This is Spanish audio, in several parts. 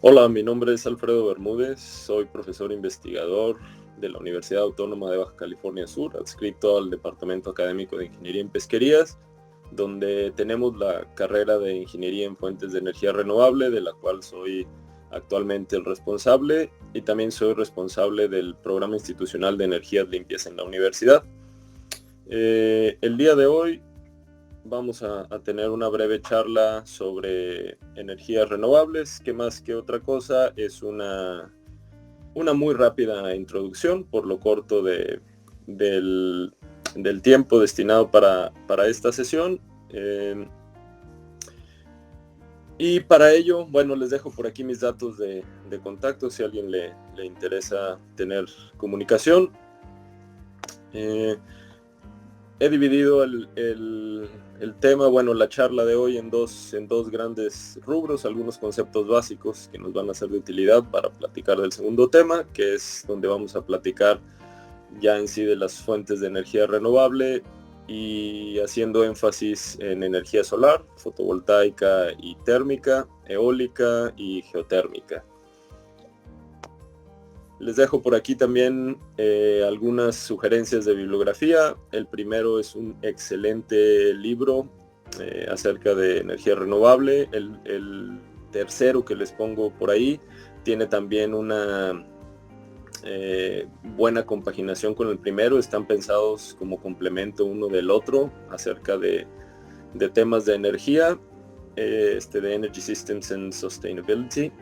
Hola, mi nombre es Alfredo Bermúdez, soy profesor investigador de la Universidad Autónoma de Baja California Sur, adscrito al Departamento Académico de Ingeniería en Pesquerías, donde tenemos la carrera de Ingeniería en Fuentes de Energía Renovable, de la cual soy actualmente el responsable, y también soy responsable del Programa Institucional de Energías Limpias en la universidad. El día de hoy vamos a tener una breve charla sobre energías renovables, que más que otra cosa es una muy rápida introducción por lo corto del tiempo destinado para esta sesión. Y para ello, bueno, les dejo por aquí mis datos de contacto si a alguien le interesa tener comunicación. He dividido el tema, bueno, la charla de hoy en dos grandes rubros, algunos conceptos básicos que nos van a ser de utilidad para platicar del segundo tema, que es donde vamos a platicar ya en sí de las fuentes de energía renovable y haciendo énfasis en energía solar, fotovoltaica y térmica, eólica y geotérmica. Les dejo por aquí también algunas sugerencias de bibliografía. El primero es un excelente libro acerca de energía renovable. El tercero que les pongo por ahí tiene también una buena compaginación con el primero. Están pensados como complemento uno del otro acerca de temas de energía, de Energy Systems and Sustainability,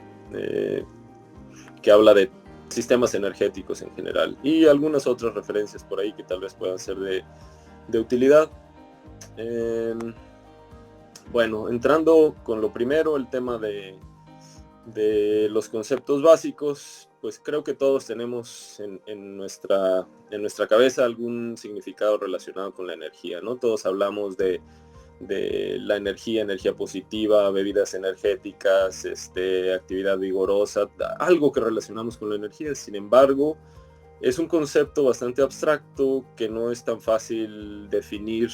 que habla de sistemas energéticos en general y algunas otras referencias por ahí que tal vez puedan ser de utilidad. Bueno, entrando con lo primero, el tema de los conceptos básicos, pues creo que todos tenemos en nuestra cabeza algún significado relacionado con la energía, ¿no? Todos hablamos de la energía positiva, bebidas energéticas, actividad vigorosa, algo que relacionamos con la energía. Sin embargo, es un concepto bastante abstracto que no es tan fácil definir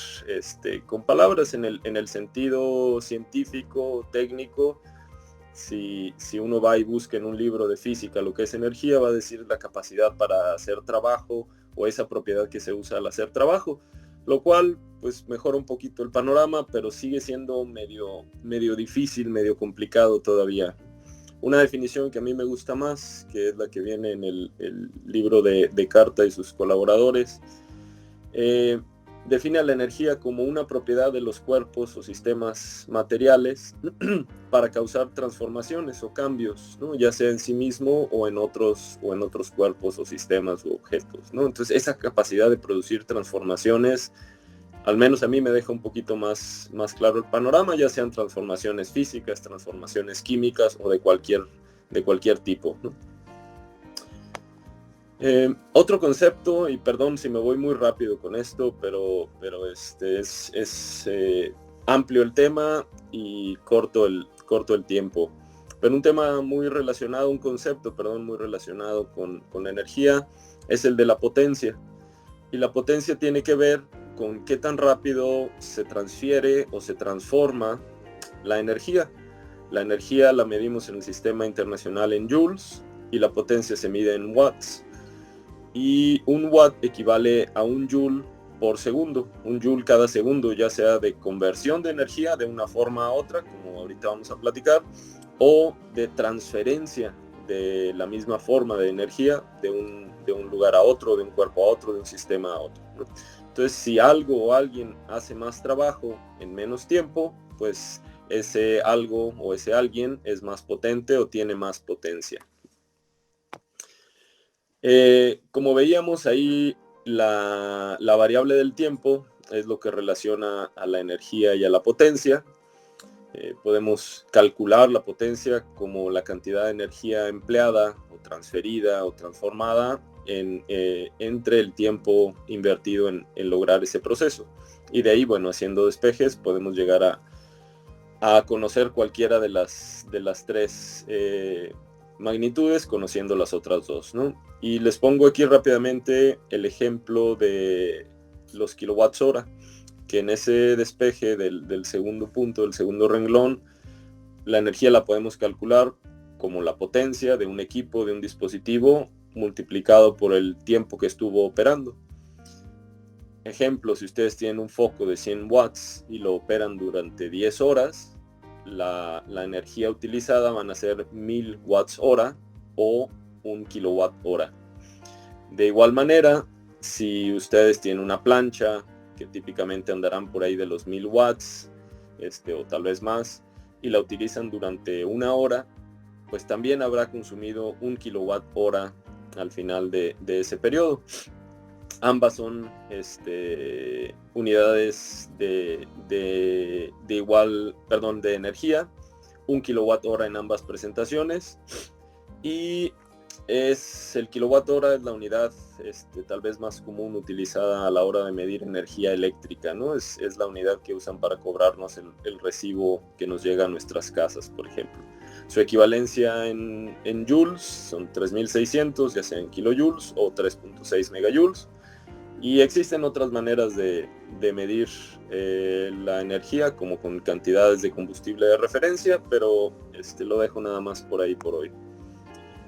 con palabras en el sentido científico, técnico. Si uno va y busca en un libro de física lo que es energía, va a decir la capacidad para hacer trabajo o esa propiedad que se usa al hacer trabajo, lo cual pues mejora un poquito el panorama, pero sigue siendo medio difícil, medio complicado todavía. Una definición que a mí me gusta más, que es la que viene en el libro de Descartes y sus colaboradores, define a la energía como una propiedad de los cuerpos o sistemas materiales para causar transformaciones o cambios, ¿no? Ya sea en sí mismo o en otros cuerpos o sistemas u objetos, ¿no? Entonces esa capacidad de producir transformaciones, al menos a mí me deja un poquito más claro el panorama, ya sean transformaciones físicas, transformaciones químicas o de cualquier tipo, ¿no? Otro concepto, y perdón si me voy muy rápido con esto, pero es amplio el tema y corto el tiempo. Pero un tema muy relacionado, un concepto, perdón, muy relacionado con la energía, es el de la potencia. Y la potencia tiene que ver con qué tan rápido se transfiere o se transforma la energía. La energía la medimos en el sistema internacional en joules y la potencia se mide en watts. Y un watt equivale a un joule por segundo, un joule cada segundo, ya sea de conversión de energía de una forma a otra, como ahorita vamos a platicar, o de transferencia de la misma forma de energía de un lugar a otro, de un cuerpo a otro, de un sistema a otro, ¿no? Entonces, si algo o alguien hace más trabajo en menos tiempo, pues ese algo o ese alguien es más potente o tiene más potencia. Como veíamos ahí, la variable del tiempo es lo que relaciona a la energía y a la potencia. Podemos calcular la potencia como la cantidad de energía empleada o transferida o transformada entre el tiempo invertido en lograr ese proceso. Y de ahí, bueno, haciendo despejes podemos llegar a conocer cualquiera de las tres magnitudes, conociendo las otras dos, ¿no? Y les pongo aquí rápidamente el ejemplo de los kilowatts hora, que en ese despeje del segundo punto, del segundo renglón, la energía la podemos calcular como la potencia de un equipo, de un dispositivo, multiplicado por el tiempo que estuvo operando. Ejemplo, si ustedes tienen un foco de 100 watts y lo operan durante 10 horas, la energía utilizada van a ser 1000 watts hora o 1 kilowatt hora. De igual manera, si ustedes tienen una plancha que típicamente andarán por ahí de los 1000 watts, o tal vez más, y la utilizan durante 1 hora, pues también habrá consumido 1 kilowatt hora al final de ese periodo. Ambas son unidades de energía, 1 kilowatt hora en ambas presentaciones, y el kilowatt hora es la unidad tal vez más común utilizada a la hora de medir energía eléctrica, ¿no? Es la unidad que usan para cobrarnos el recibo que nos llega a nuestras casas, por ejemplo. Su equivalencia en joules son 3600, ya sea en kilojoules o 3.6 megajoules. Y existen otras maneras de medir la energía, como con cantidades de combustible de referencia, pero lo dejo nada más por ahí por hoy.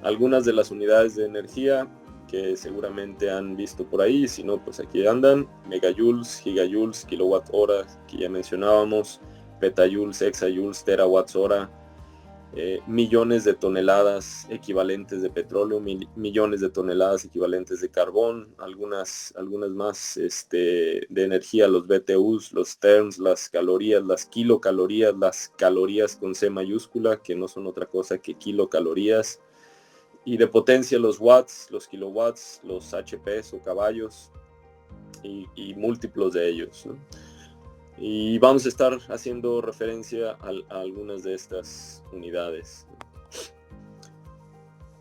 Algunas de las unidades de energía que seguramente han visto por ahí, si no, pues aquí andan: megajoules, gigajoules, kilowatt hora, que ya mencionábamos, petajoules, hexajoules, terawatts hora, millones de toneladas equivalentes de petróleo, millones de toneladas equivalentes de carbón, algunas más de energía, los BTUs, los terms, las calorías, las kilocalorías, las calorías con C mayúscula, que no son otra cosa que kilocalorías, y de potencia los watts, los kilowatts, los HPs o caballos, y múltiplos de ellos, ¿no? Y vamos a estar haciendo referencia a algunas de estas unidades.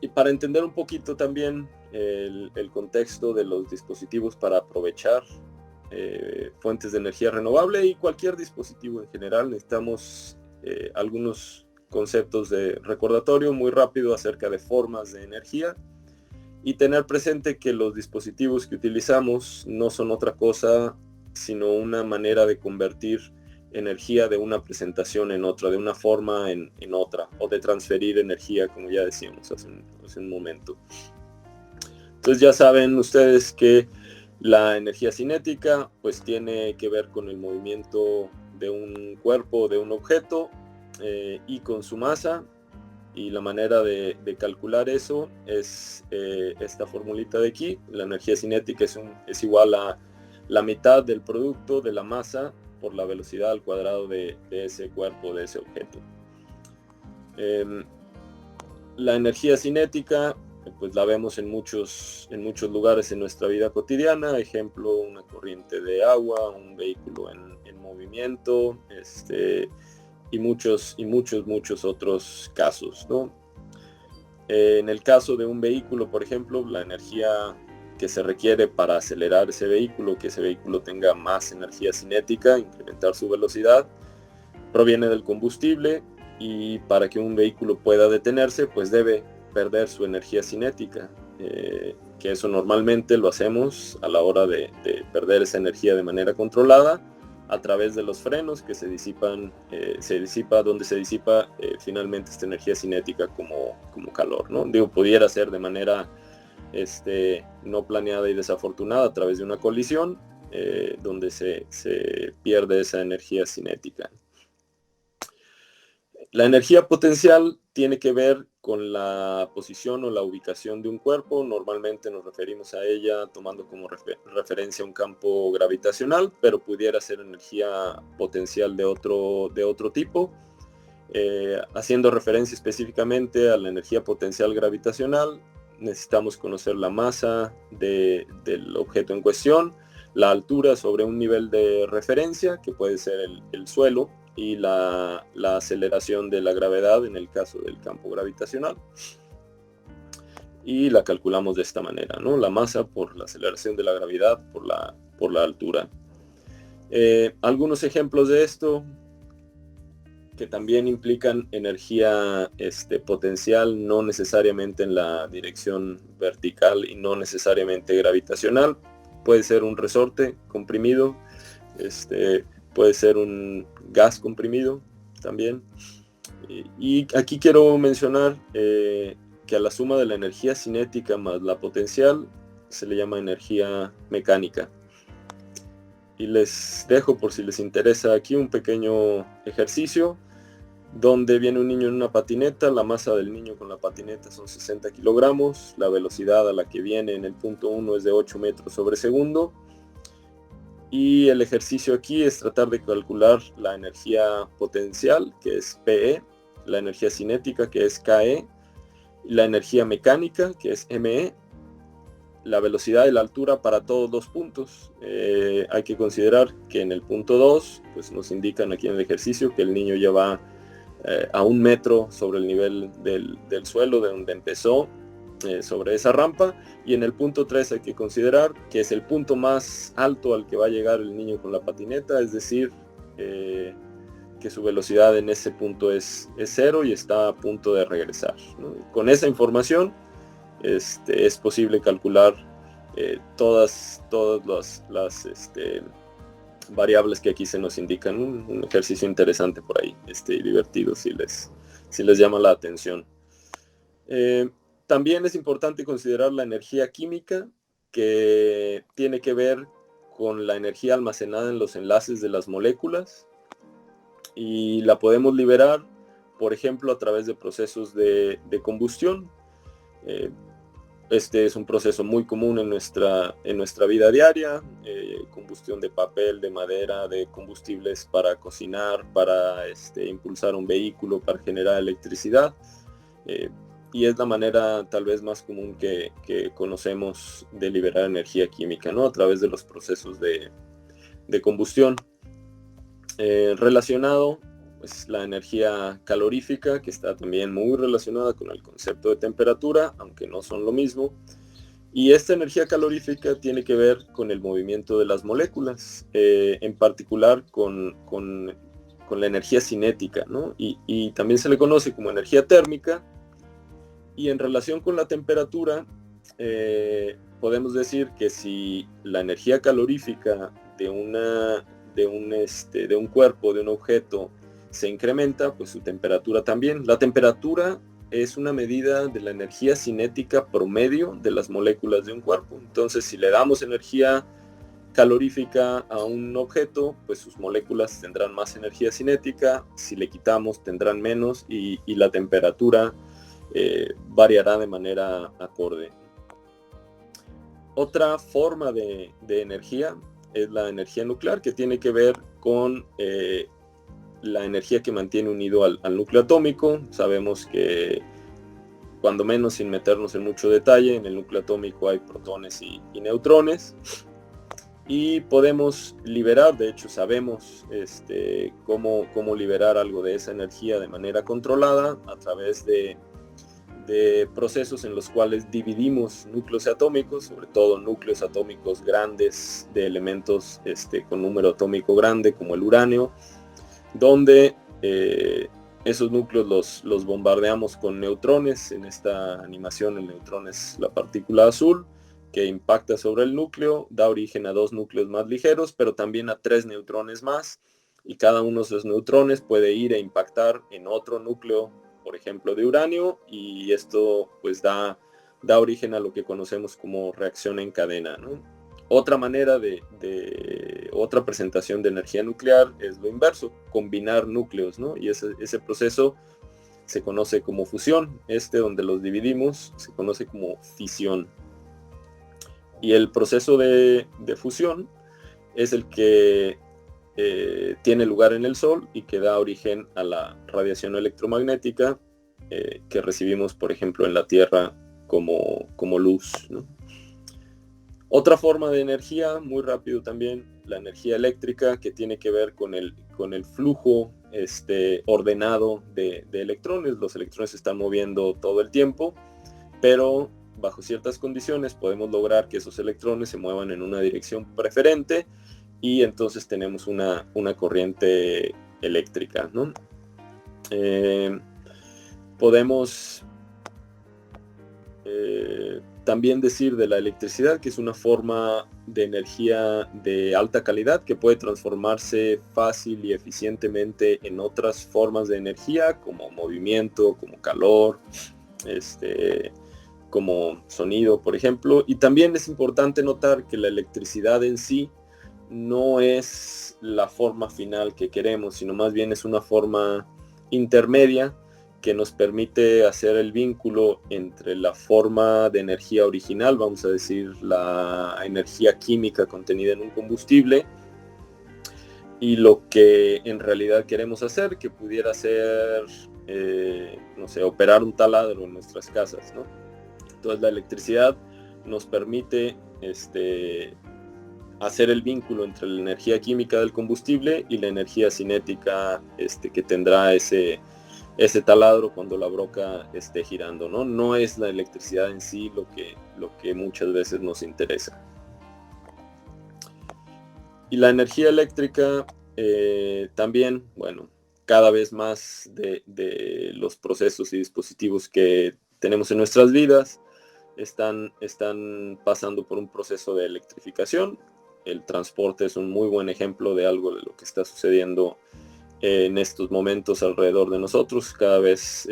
Y para entender un poquito también el contexto de los dispositivos para aprovechar fuentes de energía renovable y cualquier dispositivo en general, necesitamos algunos conceptos de recordatorio muy rápido acerca de formas de energía, y tener presente que los dispositivos que utilizamos no son otra cosa sino una manera de convertir energía de una presentación en otra, de una forma en otra, o de transferir energía, como ya decíamos hace un momento. Entonces ya saben ustedes que la energía cinética pues tiene que ver con el movimiento de un cuerpo, de un objeto, y con su masa, y la manera de calcular eso es esta formulita de aquí. La energía cinética es igual a la mitad del producto de la masa por la velocidad al cuadrado de ese cuerpo, de ese objeto. La energía cinética pues la vemos en muchos lugares en nuestra vida cotidiana. Ejemplo, una corriente de agua, un vehículo en movimiento, y muchos otros casos, ¿no? En el caso de un vehículo, por ejemplo, la energía que se requiere para acelerar ese vehículo, que ese vehículo tenga más energía cinética, incrementar su velocidad, proviene del combustible, y para que un vehículo pueda detenerse, pues debe perder su energía cinética, que eso normalmente lo hacemos a la hora de perder esa energía de manera controlada, a través de los frenos que se disipa finalmente esta energía cinética como calor, ¿no? Pudiera ser de manera no planeada y desafortunada a través de una colisión, donde se pierde esa energía cinética. La energía potencial tiene que ver con la posición o la ubicación de un cuerpo. Normalmente nos referimos a ella tomando como referencia un campo gravitacional, pero pudiera ser energía potencial de otro tipo. Haciendo referencia específicamente a la energía potencial gravitacional, necesitamos conocer la masa del objeto en cuestión, la altura sobre un nivel de referencia, que puede ser el suelo, y la aceleración de la gravedad en el caso del campo gravitacional. Y la calculamos de esta manera, ¿no? La masa por la aceleración de la gravedad por la altura. Algunos ejemplos de esto que también implican energía potencial, no necesariamente en la dirección vertical y no necesariamente gravitacional. Puede ser un resorte comprimido, puede ser un gas comprimido también, Y aquí quiero mencionar que a la suma de la energía cinética más la potencial se le llama energía mecánica. Y les dejo, por si les interesa, aquí un pequeño ejercicio donde viene un niño en una patineta. La masa del niño con la patineta son 60 kilogramos, la velocidad a la que viene en el punto 1 es de 8 metros sobre segundo, y el ejercicio aquí es tratar de calcular la energía potencial, que es PE, la energía cinética, que es KE, la energía mecánica, que es ME, la velocidad y la altura para todos los puntos. Hay que considerar que en el punto 2, pues nos indican aquí en el ejercicio que el niño ya va a 1 metro sobre el nivel del suelo de donde empezó, sobre esa rampa, y en el punto 3 hay que considerar que es el punto más alto al que va a llegar el niño con la patineta, es decir, que su velocidad en ese punto es 0 y está a punto de regresar, ¿no? Con esa información es posible calcular todas las variables que aquí se nos indican. Un ejercicio interesante por ahí, divertido si les llama la atención. También es importante considerar la energía química, que tiene que ver con la energía almacenada en los enlaces de las moléculas, y la podemos liberar, por ejemplo, a través de procesos de combustión. Este es un proceso muy común en nuestra vida diaria, combustión de papel, de madera, de combustibles para cocinar, para impulsar un vehículo, para generar electricidad, y es la manera tal vez más común que conocemos de liberar energía química, ¿no? A través de los procesos de combustión. Relacionado, pues, la energía calorífica, que está también muy relacionada con el concepto de temperatura, aunque no son lo mismo. Y esta energía calorífica tiene que ver con el movimiento de las moléculas, en particular con la energía cinética, ¿no? Y también se le conoce como energía térmica. Y en relación con la temperatura, podemos decir que si la energía calorífica de un cuerpo, de un objeto, se incrementa, pues su temperatura también. La temperatura es una medida de la energía cinética promedio de las moléculas de un cuerpo. Entonces, si le damos energía calorífica a un objeto, pues sus moléculas tendrán más energía cinética. Si le quitamos, tendrán menos, y la temperatura variará de manera acorde. Otra forma de energía es la energía nuclear, que tiene que ver con la energía que mantiene unido al núcleo atómico. Sabemos que, cuando menos, sin meternos en mucho detalle, en el núcleo atómico hay protones y neutrones, y podemos liberar, de hecho sabemos cómo liberar algo de esa energía de manera controlada a través de procesos en los cuales dividimos núcleos atómicos, sobre todo núcleos atómicos grandes de elementos con número atómico grande, como el uranio, donde esos núcleos los bombardeamos con neutrones. En esta animación el neutrón es la partícula azul que impacta sobre el núcleo, da origen a 2 núcleos más ligeros, pero también a 3 neutrones más, y cada uno de esos neutrones puede ir a impactar en otro núcleo, por ejemplo de uranio, y esto pues da origen a lo que conocemos como reacción en cadena, ¿no? Otra manera otra presentación de energía nuclear es lo inverso, combinar núcleos, ¿no? Y ese proceso se conoce como fusión. Donde los dividimos, se conoce como fisión. Y el proceso de fusión es el que tiene lugar en el Sol y que da origen a la radiación electromagnética que recibimos, por ejemplo, en la Tierra como luz, ¿no? Otra forma de energía, muy rápido también, la energía eléctrica, que tiene que ver con el flujo ordenado de electrones. Los electrones se están moviendo todo el tiempo, pero bajo ciertas condiciones podemos lograr que esos electrones se muevan en una dirección preferente, y entonces tenemos una corriente eléctrica, ¿no? Podemos también decir de la electricidad que es una forma de energía de alta calidad que puede transformarse fácil y eficientemente en otras formas de energía como movimiento, como calor, como sonido, por ejemplo. Y también es importante notar que la electricidad en sí no es la forma final que queremos, sino más bien es una forma intermedia que nos permite hacer el vínculo entre la forma de energía original, vamos a decir la energía química contenida en un combustible, y lo que en realidad queremos hacer, que pudiera ser, no sé, operar un taladro en nuestras casas, ¿no? Entonces la electricidad nos permite hacer el vínculo entre la energía química del combustible y la energía cinética que tendrá ese taladro cuando la broca esté girando, ¿no? No es la electricidad en sí lo que muchas veces nos interesa. Y la energía eléctrica también, bueno, cada vez más de los procesos y dispositivos que tenemos en nuestras vidas están pasando por un proceso de electrificación. El transporte es un muy buen ejemplo de algo de lo que está sucediendo en estos momentos alrededor de nosotros. Cada vez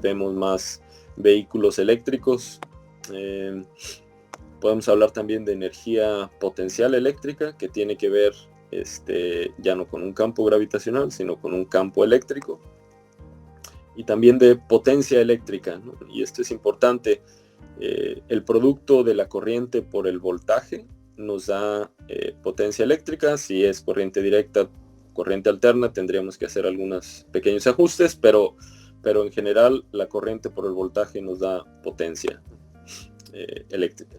vemos más vehículos eléctricos. Podemos hablar también de energía potencial eléctrica, que tiene que ver ya no con un campo gravitacional, sino con un campo eléctrico. Y también de potencia eléctrica, ¿no? Y esto es importante. El producto de la corriente por el voltaje nos da potencia eléctrica. Si es corriente directa, corriente alterna, tendríamos que hacer algunos pequeños ajustes, pero en general la corriente por el voltaje nos da potencia eléctrica.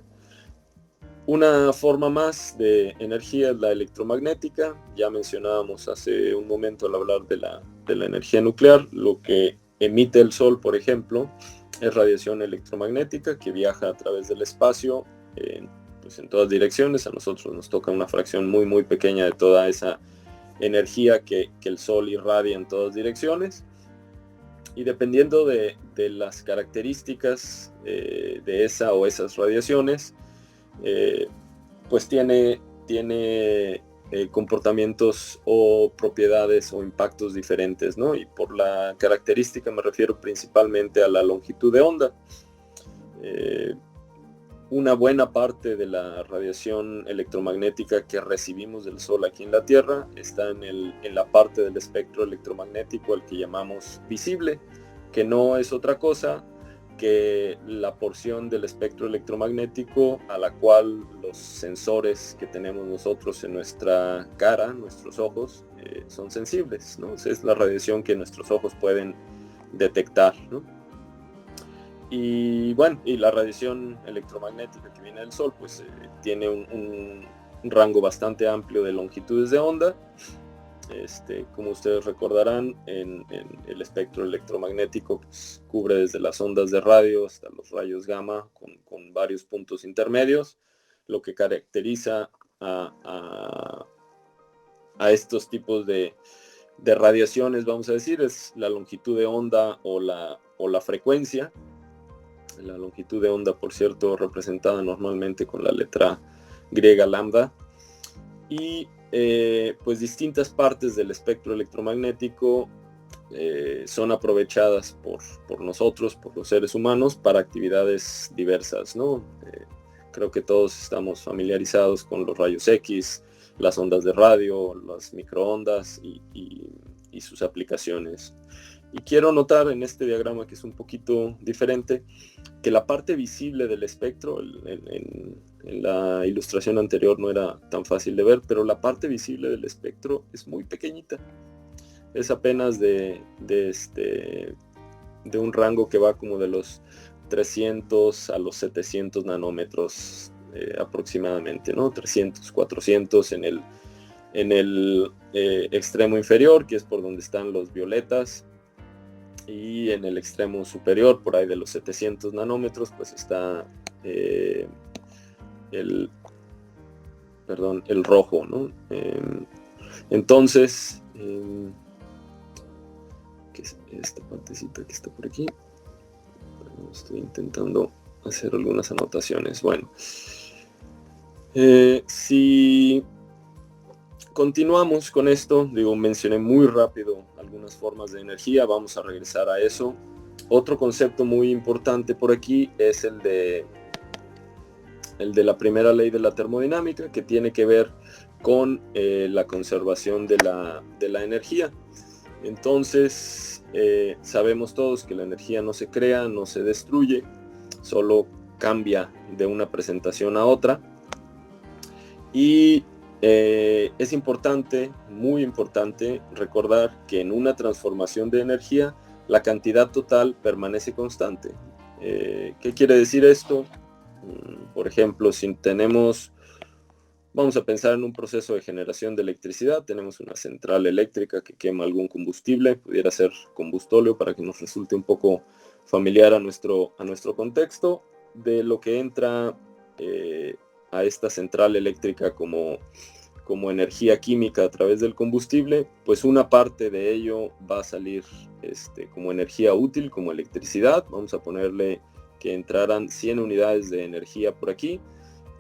Una forma más de energía es la electromagnética. Ya mencionábamos hace un momento al hablar de la energía nuclear. Lo que emite el Sol, por ejemplo, es radiación electromagnética que viaja a través del espacio pues en todas direcciones. A nosotros nos toca una fracción muy muy pequeña de toda esa energía que el Sol irradia en todas direcciones. Y dependiendo de las características de esa o esas radiaciones, pues tiene comportamientos o propiedades o impactos diferentes, ¿no? Y por la característica me refiero principalmente a la longitud de onda. Una buena parte de la radiación electromagnética que recibimos del Sol aquí en la Tierra está en la parte del espectro electromagnético al que llamamos visible, que no es otra cosa que la porción del espectro electromagnético a la cual los sensores que tenemos nosotros en nuestra cara, nuestros ojos, son sensibles, ¿no? Es la radiación que nuestros ojos pueden detectar, ¿no? Y bueno, y la radiación electromagnética que viene del Sol, pues tiene un rango bastante amplio de longitudes de onda. Como ustedes recordarán, en el espectro electromagnético pues, cubre desde las ondas de radio hasta los rayos gamma con varios puntos intermedios. Lo que caracteriza a estos tipos de radiaciones, vamos a decir, es la longitud de onda o la frecuencia. La longitud de onda, por cierto, representada normalmente con la letra griega lambda. Y pues distintas partes del espectro electromagnético son aprovechadas por nosotros, por los seres humanos, para actividades diversas, ¿no? Creo que todos estamos familiarizados con los rayos X, las ondas de radio, las microondas y sus aplicaciones. Y quiero notar en este diagrama, que es un poquito diferente, que la parte visible del espectro, en la ilustración anterior no era tan fácil de ver, pero la parte visible del espectro es muy pequeñita. Es apenas de un rango que va como de los 300 a los 700 nanómetros aproximadamente, ¿no? 300, 400 en el extremo inferior, que es por donde están los violetas, y en el extremo superior, por ahí de los 700 nanómetros, pues está el rojo, ¿no? Entonces, ¿qué es esta partecita que está por aquí? Estoy intentando hacer algunas anotaciones. Bueno, si continuamos con esto, mencioné muy rápido algunas formas de energía, vamos a regresar a eso. Otro concepto muy importante por aquí es el de la primera ley de la termodinámica, que tiene que ver con la conservación de la energía. Entonces, sabemos todos que la energía no se crea, no se destruye, solo cambia de una presentación a otra. Y es importante, muy importante, recordar que en una transformación de energía, la cantidad total permanece constante. ¿Qué quiere decir esto? Por ejemplo, si vamos a pensar en un proceso de generación de electricidad, tenemos una central eléctrica que quema algún combustible, pudiera ser combustóleo para que nos resulte un poco familiar a nuestro contexto. De lo que entra a esta central eléctrica como energía química a través del combustible, pues una parte de ello va a salir como energía útil, como electricidad. Vamos a ponerle que entraran 100 unidades de energía por aquí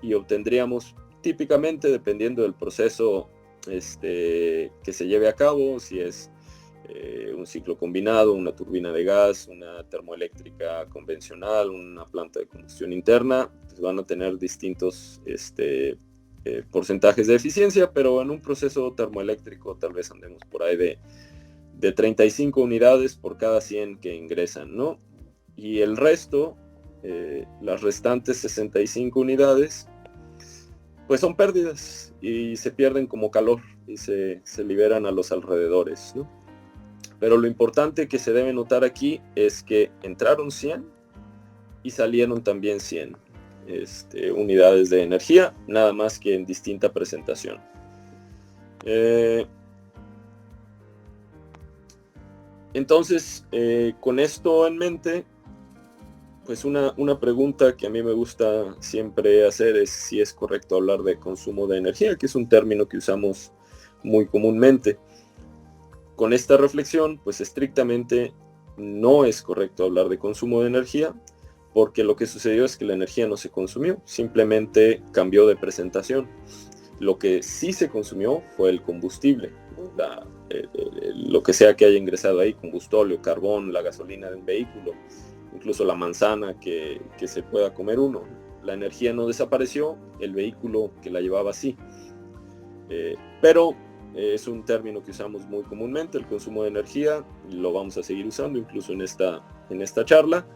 y obtendríamos típicamente, dependiendo del proceso que se lleve a cabo, si es un ciclo combinado, una turbina de gas, una termoeléctrica convencional, una planta de combustión interna, pues van a tener distintos porcentajes de eficiencia, pero en un proceso termoeléctrico tal vez andemos por ahí de 35 unidades por cada 100 que ingresan, ¿no? Y el resto, las restantes 65 unidades, pues son pérdidas y se pierden como calor y se liberan a los alrededores, ¿no? Pero lo importante que se debe notar aquí es que entraron 100 y salieron también 100 unidades de energía, nada más que en distinta presentación. Entonces, con esto en mente, pues una pregunta que a mí me gusta siempre hacer es si es correcto hablar de consumo de energía, que es un término que usamos muy comúnmente. Con esta reflexión, pues estrictamente no es correcto hablar de consumo de energía, porque lo que sucedió es que la energía no se consumió, simplemente cambió de presentación. Lo que sí se consumió fue el combustible, lo que sea que haya ingresado ahí, combustóleo, carbón, la gasolina de un vehículo, incluso la manzana que se pueda comer uno. La energía no desapareció, el vehículo que la llevaba sí. Pero es un término que usamos muy comúnmente, el consumo de energía, lo vamos a seguir usando incluso en esta charla,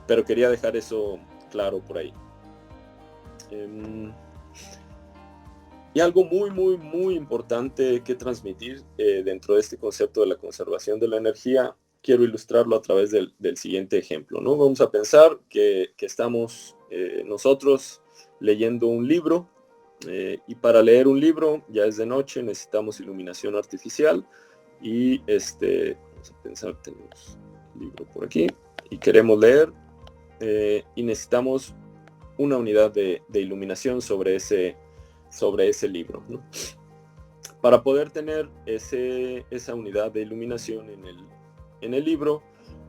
pero quería dejar eso claro por ahí. Y algo muy, muy, muy importante que transmitir dentro de este concepto de la conservación de la energía, quiero ilustrarlo a través del siguiente ejemplo, ¿no? Vamos a pensar que estamos nosotros leyendo un libro, y para leer un libro ya es de noche, necesitamos iluminación artificial y vamos a pensar, tenemos el libro por aquí y queremos leer y necesitamos una unidad de iluminación sobre ese libro, ¿no? Para poder tener esa unidad de iluminación en el libro,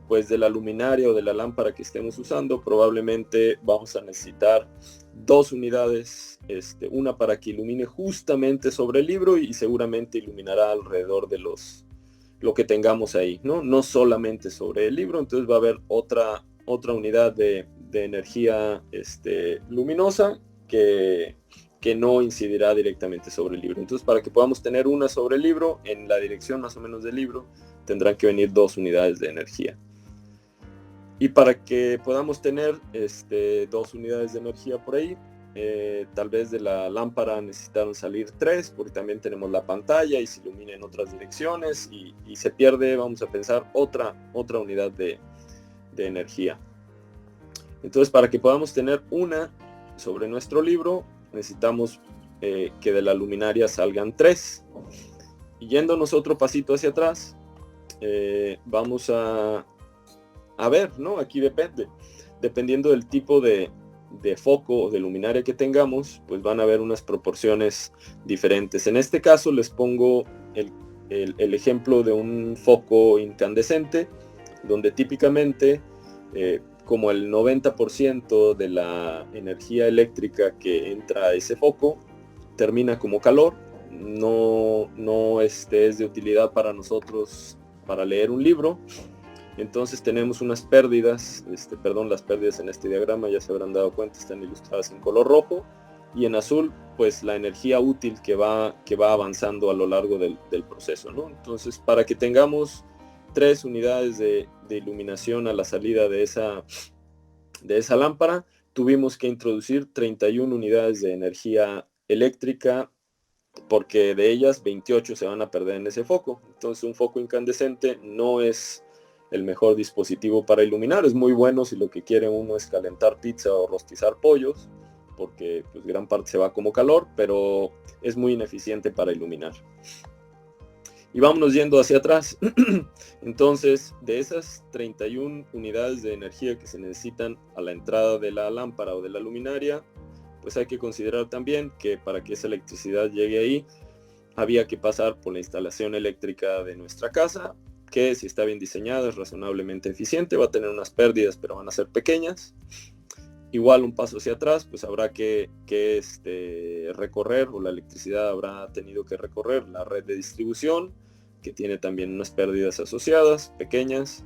pues de la luminaria o de la lámpara que estemos usando, probablemente vamos a necesitar 2 unidades, una para que ilumine justamente sobre el libro y seguramente iluminará alrededor de lo que tengamos ahí, ¿no? No solamente sobre el libro, entonces va a haber otra unidad de energía luminosa que no incidirá directamente sobre el libro. Entonces, para que podamos tener una sobre el libro, en la dirección más o menos del libro, tendrán que venir 2 unidades de energía. Y para que podamos tener 2 unidades de energía por ahí, tal vez de la lámpara necesitaron salir 3, porque también tenemos la pantalla y se ilumina en otras direcciones y se pierde, vamos a pensar, otra unidad de energía. Entonces, para que podamos tener una sobre nuestro libro, necesitamos que de la luminaria salgan 3. Y yéndonos otro pasito hacia atrás, vamos a ver, ¿no? Aquí dependiendo del tipo de foco o de luminaria que tengamos, pues van a haber unas proporciones diferentes. En este caso les pongo el ejemplo de un foco incandescente, donde típicamente como el 90% de la energía eléctrica que entra a ese foco termina como calor, no es de utilidad para nosotros para leer un libro. Entonces tenemos unas pérdidas, las pérdidas en este diagrama ya se habrán dado cuenta, están ilustradas en color rojo, y en azul pues la energía útil que va avanzando a lo largo del proceso, ¿no? Entonces, para que tengamos 3 unidades de iluminación a la salida de esa lámpara, tuvimos que introducir 31 unidades de energía eléctrica, porque de ellas 28 se van a perder en ese foco. Entonces un foco incandescente no es el mejor dispositivo para iluminar. Es muy bueno si lo que quiere uno es calentar pizza o rostizar pollos, porque pues gran parte se va como calor, pero es muy ineficiente para iluminar. Y vámonos yendo hacia atrás. Entonces, de esas 31 unidades de energía que se necesitan a la entrada de la lámpara o de la luminaria, pues hay que considerar también que para que esa electricidad llegue ahí, había que pasar por la instalación eléctrica de nuestra casa, que si está bien diseñada es razonablemente eficiente, va a tener unas pérdidas, pero van a ser pequeñas. Igual un paso hacia atrás, pues habrá que recorrer, o la electricidad habrá tenido que recorrer la red de distribución, que tiene también unas pérdidas asociadas, pequeñas,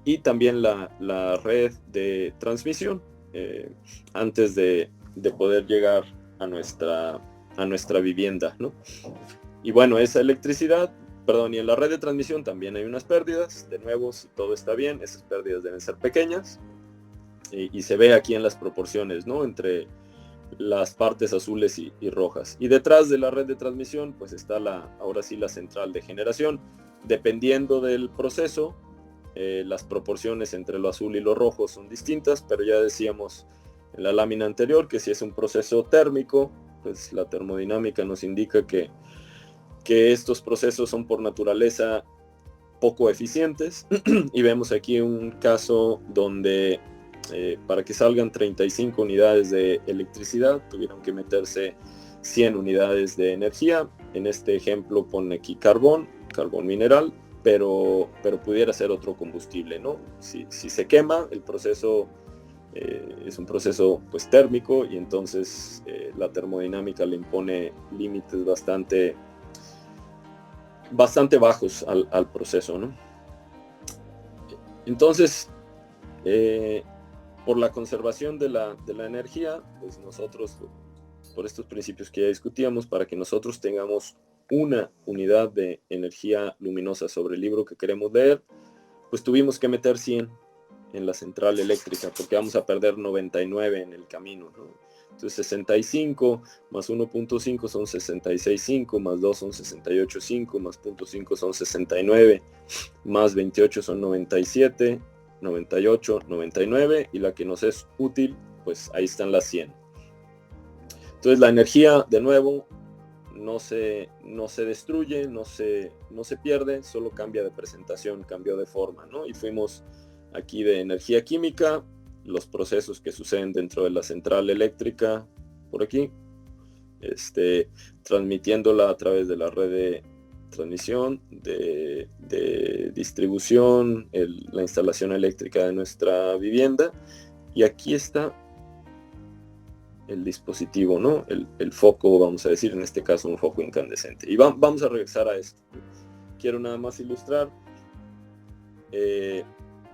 y también la red de transmisión, antes de poder llegar a nuestra vivienda, ¿no? Y bueno, esa electricidad, y en la red de transmisión también hay unas pérdidas. De nuevo, si todo está bien, esas pérdidas deben ser pequeñas, y se ve aquí en las proporciones, ¿no?, entre las partes azules y rojas. Y detrás de la red de transmisión pues está ahora sí la central de generación. Dependiendo del proceso, las proporciones entre lo azul y lo rojo son distintas, pero ya decíamos en la lámina anterior que si es un proceso térmico, pues la termodinámica nos indica que estos procesos son por naturaleza poco eficientes. Y vemos aquí un caso donde para que salgan 35 unidades de electricidad tuvieron que meterse 100 unidades de energía. En este ejemplo pone aquí carbón mineral, pero pudiera ser otro combustible, ¿no? Si se quema, el proceso es un proceso pues térmico, y entonces la termodinámica le impone límites bastante bajos al proceso, ¿no? Entonces, por la conservación de la energía, pues nosotros, por estos principios que ya discutíamos, para que nosotros tengamos una unidad de energía luminosa sobre el libro que queremos leer, pues tuvimos que meter 100 en la central eléctrica, porque vamos a perder 99 en el camino, ¿no? Entonces 65 más 1.5 son 66.5, más 2 son 68.5, más 0.5 son 69, más 28 son 97, 98, 99, y la que nos es útil, pues ahí están las 100. Entonces la energía, de nuevo, no se destruye, no se pierde, solo cambia de presentación, cambió de forma, ¿no? Y fuimos aquí de energía química, los procesos que suceden dentro de la central eléctrica, por aquí, transmitiéndola a través de la red de transmisión, de distribución, la instalación eléctrica de nuestra vivienda, y aquí está el dispositivo, ¿no? El foco, vamos a decir, en este caso un foco incandescente. Y vamos a regresar a esto. Quiero nada más ilustrar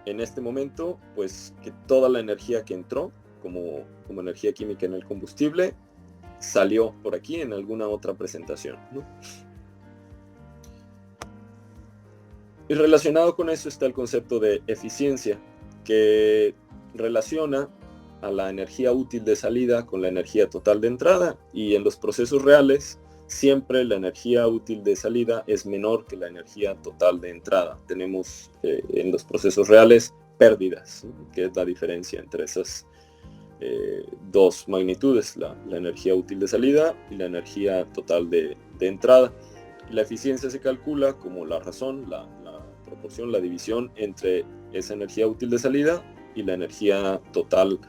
en este momento, pues, que toda la energía que entró como energía química en el combustible salió por aquí en alguna otra presentación, ¿no? Y relacionado con eso está el concepto de eficiencia, que relaciona a la energía útil de salida con la energía total de entrada, y en los procesos reales siempre la energía útil de salida es menor que la energía total de entrada. Tenemos en los procesos reales pérdidas, ¿no?, que es la diferencia entre esas dos magnitudes, la energía útil de salida y la energía total de entrada. La eficiencia se calcula como la razón, la proporción, la división entre esa energía útil de salida y la energía total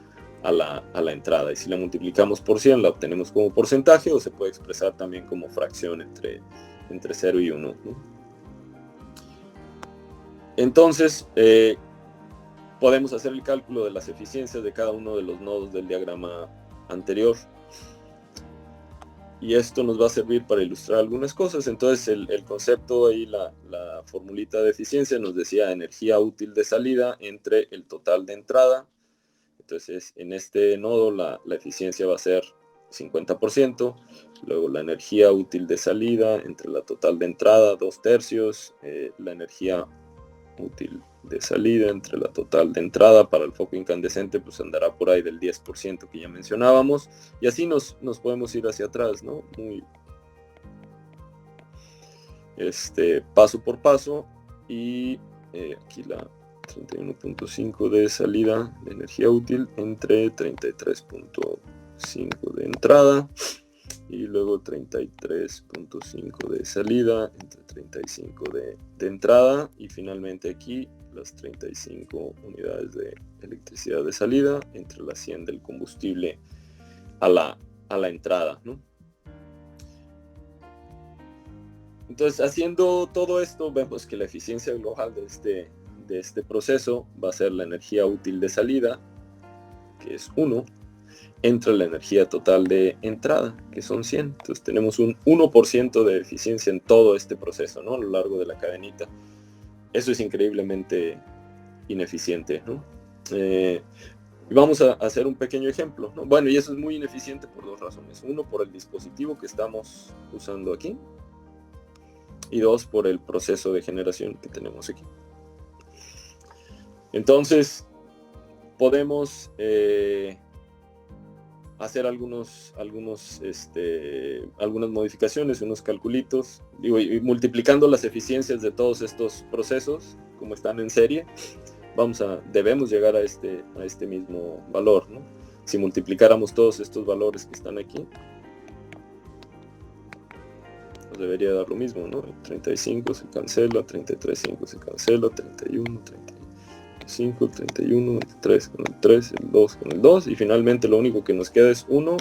a la entrada. Y si la multiplicamos por 100, la obtenemos como porcentaje, o se puede expresar también como fracción entre 0 y 1, ¿no? Entonces, podemos hacer el cálculo de las eficiencias de cada uno de los nodos del diagrama anterior. Y esto nos va a servir para ilustrar algunas cosas. Entonces el concepto ahí, la formulita de eficiencia nos decía energía útil de salida entre el total de entrada. Entonces en este nodo la eficiencia va a ser 50%. Luego la energía útil de salida entre la total de entrada, 2/3. La energía útil de salida entre la total de entrada para el foco incandescente pues andará por ahí del 10% que ya mencionábamos, y así nos podemos ir hacia atrás, ¿no? Muy paso por paso. Y aquí la 31.5 de salida de energía útil entre 33.5 de entrada, y luego 33.5 de salida entre 35 de entrada, y finalmente aquí las 35 unidades de electricidad de salida entre las 100 del combustible a la entrada, ¿no? Entonces, haciendo todo esto, vemos que la eficiencia global de este proceso va a ser la energía útil de salida, que es 1, entre la energía total de entrada, que son 100. Entonces tenemos un 1% de eficiencia en todo este proceso, ¿no? A lo largo de la cadenita. Eso es increíblemente ineficiente, ¿no? Vamos a hacer un pequeño ejemplo, ¿no? Bueno, y eso es muy ineficiente por dos razones. Uno, por el dispositivo que estamos usando aquí. Y dos, por el proceso de generación que tenemos aquí. Entonces, podemos hacer algunas modificaciones, unos calculitos, y multiplicando las eficiencias de todos estos procesos, como están en serie, debemos llegar a este mismo valor, ¿no? Si multiplicáramos todos estos valores que están aquí, nos debería dar lo mismo, ¿no? 35 se cancela, 33.5 se cancela, 31, 35, 31, el 3 con el 3, el 2 con el 2, y finalmente lo único que nos queda es 1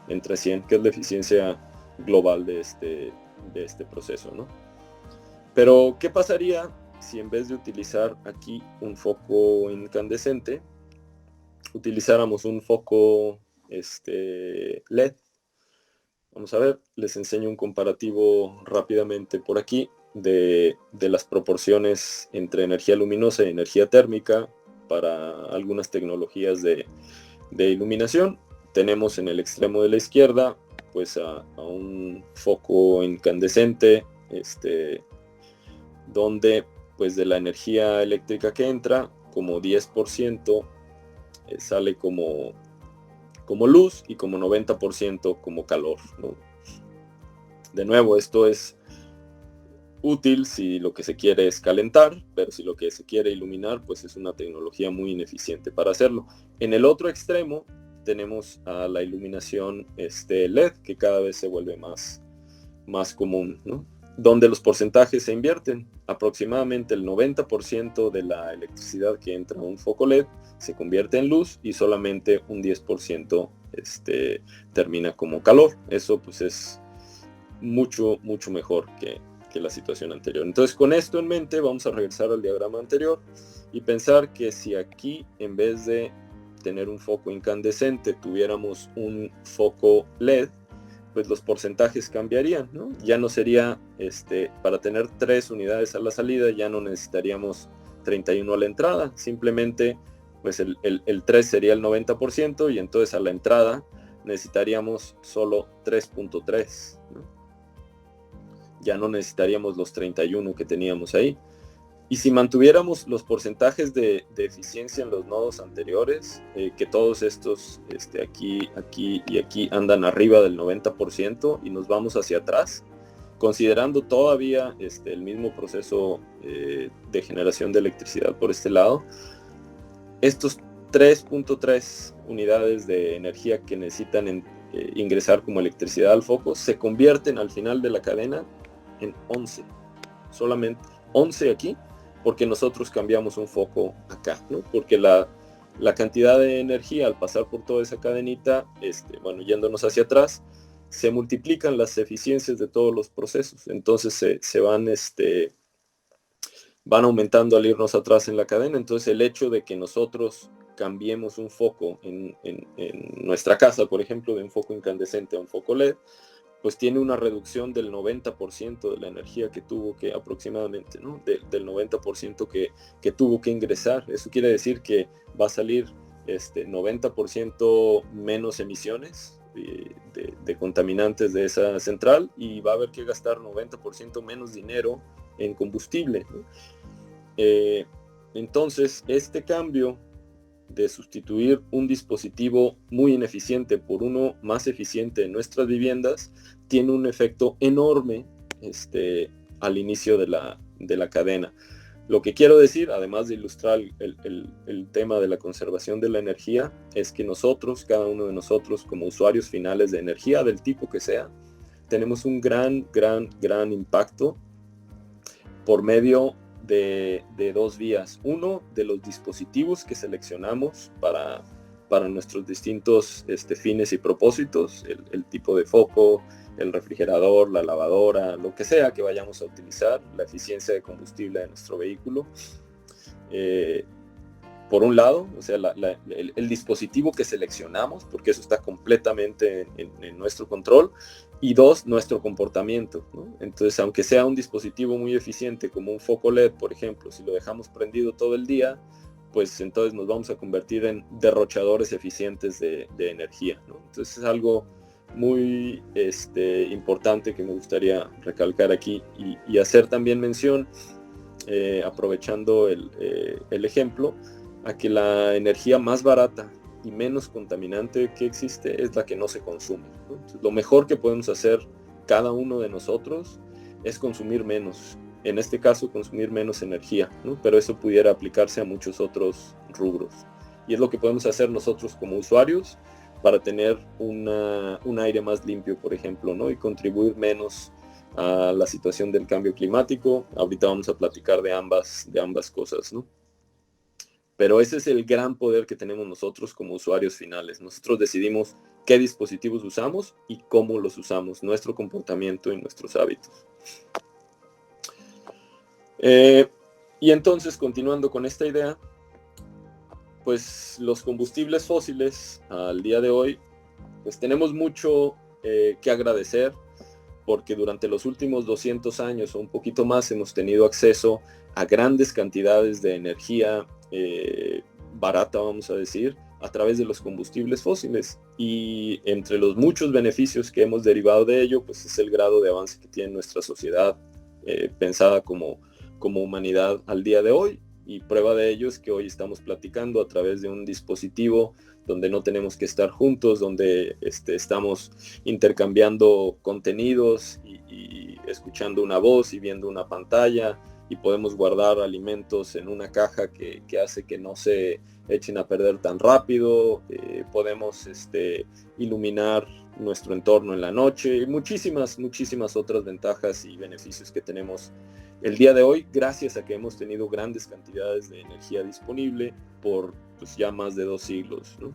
entre 100, que es la eficiencia global de este proceso, ¿no? Pero, ¿qué pasaría si en vez de utilizar aquí un foco incandescente, utilizáramos un foco LED? Vamos a ver, les enseño un comparativo rápidamente por aquí de las proporciones entre energía luminosa y energía térmica para algunas tecnologías de iluminación. Tenemos en el extremo de la izquierda pues a un foco incandescente donde pues de la energía eléctrica que entra, como 10% sale como luz y como 90% como calor, ¿no? De nuevo, esto es útil si lo que se quiere es calentar, pero si lo que se quiere iluminar, pues es una tecnología muy ineficiente para hacerlo. En el otro extremo tenemos a la iluminación LED, que cada vez se vuelve más común, ¿no? Donde los porcentajes se invierten. Aproximadamente el 90% de la electricidad que entra a un foco LED se convierte en luz y solamente un 10% termina como calor. Eso pues es mucho mejor que la situación anterior. Entonces, con esto en mente vamos a regresar al diagrama anterior y pensar que si aquí, en vez de tener un foco incandescente, tuviéramos un foco LED, pues los porcentajes cambiarían, ¿no? Ya no sería, para tener 3 unidades a la salida, ya no necesitaríamos 31 a la entrada, simplemente pues el 3 sería el 90%, y entonces a la entrada necesitaríamos solo 3.3, ¿no? Ya no necesitaríamos los 31 que teníamos ahí. Y si mantuviéramos los porcentajes de eficiencia en los nodos anteriores, que todos estos aquí y aquí andan arriba del 90%, y nos vamos hacia atrás, considerando todavía el mismo proceso de generación de electricidad por este lado, estos 3.3 unidades de energía que necesitan ingresar como electricidad al foco se convierten al final de la cadena en 11. Solamente 11 aquí, porque nosotros cambiamos un foco acá, ¿no? Porque la cantidad de energía al pasar por toda esa cadenita, yéndonos hacia atrás, se multiplican las eficiencias de todos los procesos. Entonces se van van aumentando al irnos atrás en la cadena. Entonces el hecho de que nosotros cambiemos un foco en nuestra casa, por ejemplo, de un foco incandescente a un foco LED, pues tiene una reducción del 90% de la energía que tuvo que aproximadamente, ¿no? Del 90% que tuvo que ingresar. Eso quiere decir que va a salir 90% menos emisiones de contaminantes de esa central, y va a haber que gastar 90% menos dinero en combustible, ¿no? Entonces, este cambio de sustituir un dispositivo muy ineficiente por uno más eficiente en nuestras viviendas tiene un efecto enorme al inicio de la cadena. Lo que quiero decir, además de ilustrar el tema de la conservación de la energía, es que nosotros, cada uno de nosotros, como usuarios finales de energía, del tipo que sea, tenemos un gran impacto por medio de dos vías. Uno, de los dispositivos que seleccionamos para nuestros distintos fines y propósitos, el tipo de foco, el refrigerador, la lavadora, lo que sea que vayamos a utilizar, la eficiencia de combustible de nuestro vehículo. Por un lado, o sea, el dispositivo que seleccionamos, porque eso está completamente en nuestro control. Y dos, nuestro comportamiento, ¿no? Entonces, aunque sea un dispositivo muy eficiente como un foco LED, por ejemplo, si lo dejamos prendido todo el día, pues entonces nos vamos a convertir en derrochadores eficientes de energía, ¿no? Entonces es algo muy importante que me gustaría recalcar aquí y hacer también mención, aprovechando el ejemplo, a que la energía más barata y menos contaminante que existe es la que no se consume, ¿no? Entonces, lo mejor que podemos hacer cada uno de nosotros es consumir menos. En este caso, consumir menos energía, ¿no? Pero eso pudiera aplicarse a muchos otros rubros. Y es lo que podemos hacer nosotros como usuarios para tener un aire más limpio, por ejemplo, ¿no? Y contribuir menos a la situación del cambio climático. Ahorita vamos a platicar de ambas cosas, ¿no? Pero ese es el gran poder que tenemos nosotros como usuarios finales. Nosotros decidimos qué dispositivos usamos y cómo los usamos, nuestro comportamiento y nuestros hábitos. Y entonces, continuando con esta idea, pues los combustibles fósiles al día de hoy, pues tenemos mucho que agradecer, porque durante los últimos 200 años o un poquito más hemos tenido acceso a grandes cantidades de energía barata, vamos a decir, a través de los combustibles fósiles. Y entre los muchos beneficios que hemos derivado de ello, pues es el grado de avance que tiene nuestra sociedad pensada como humanidad al día de hoy. Y prueba de ello es que hoy estamos platicando a través de un dispositivo donde no tenemos que estar juntos, donde estamos intercambiando contenidos y escuchando una voz y viendo una pantalla, y podemos guardar alimentos en una caja que hace que no se echen a perder tan rápido. Podemos iluminar nuestro entorno en la noche y muchísimas otras ventajas y beneficios que tenemos el día de hoy, gracias a que hemos tenido grandes cantidades de energía disponible por pues, ya más de 2 siglos, ¿no?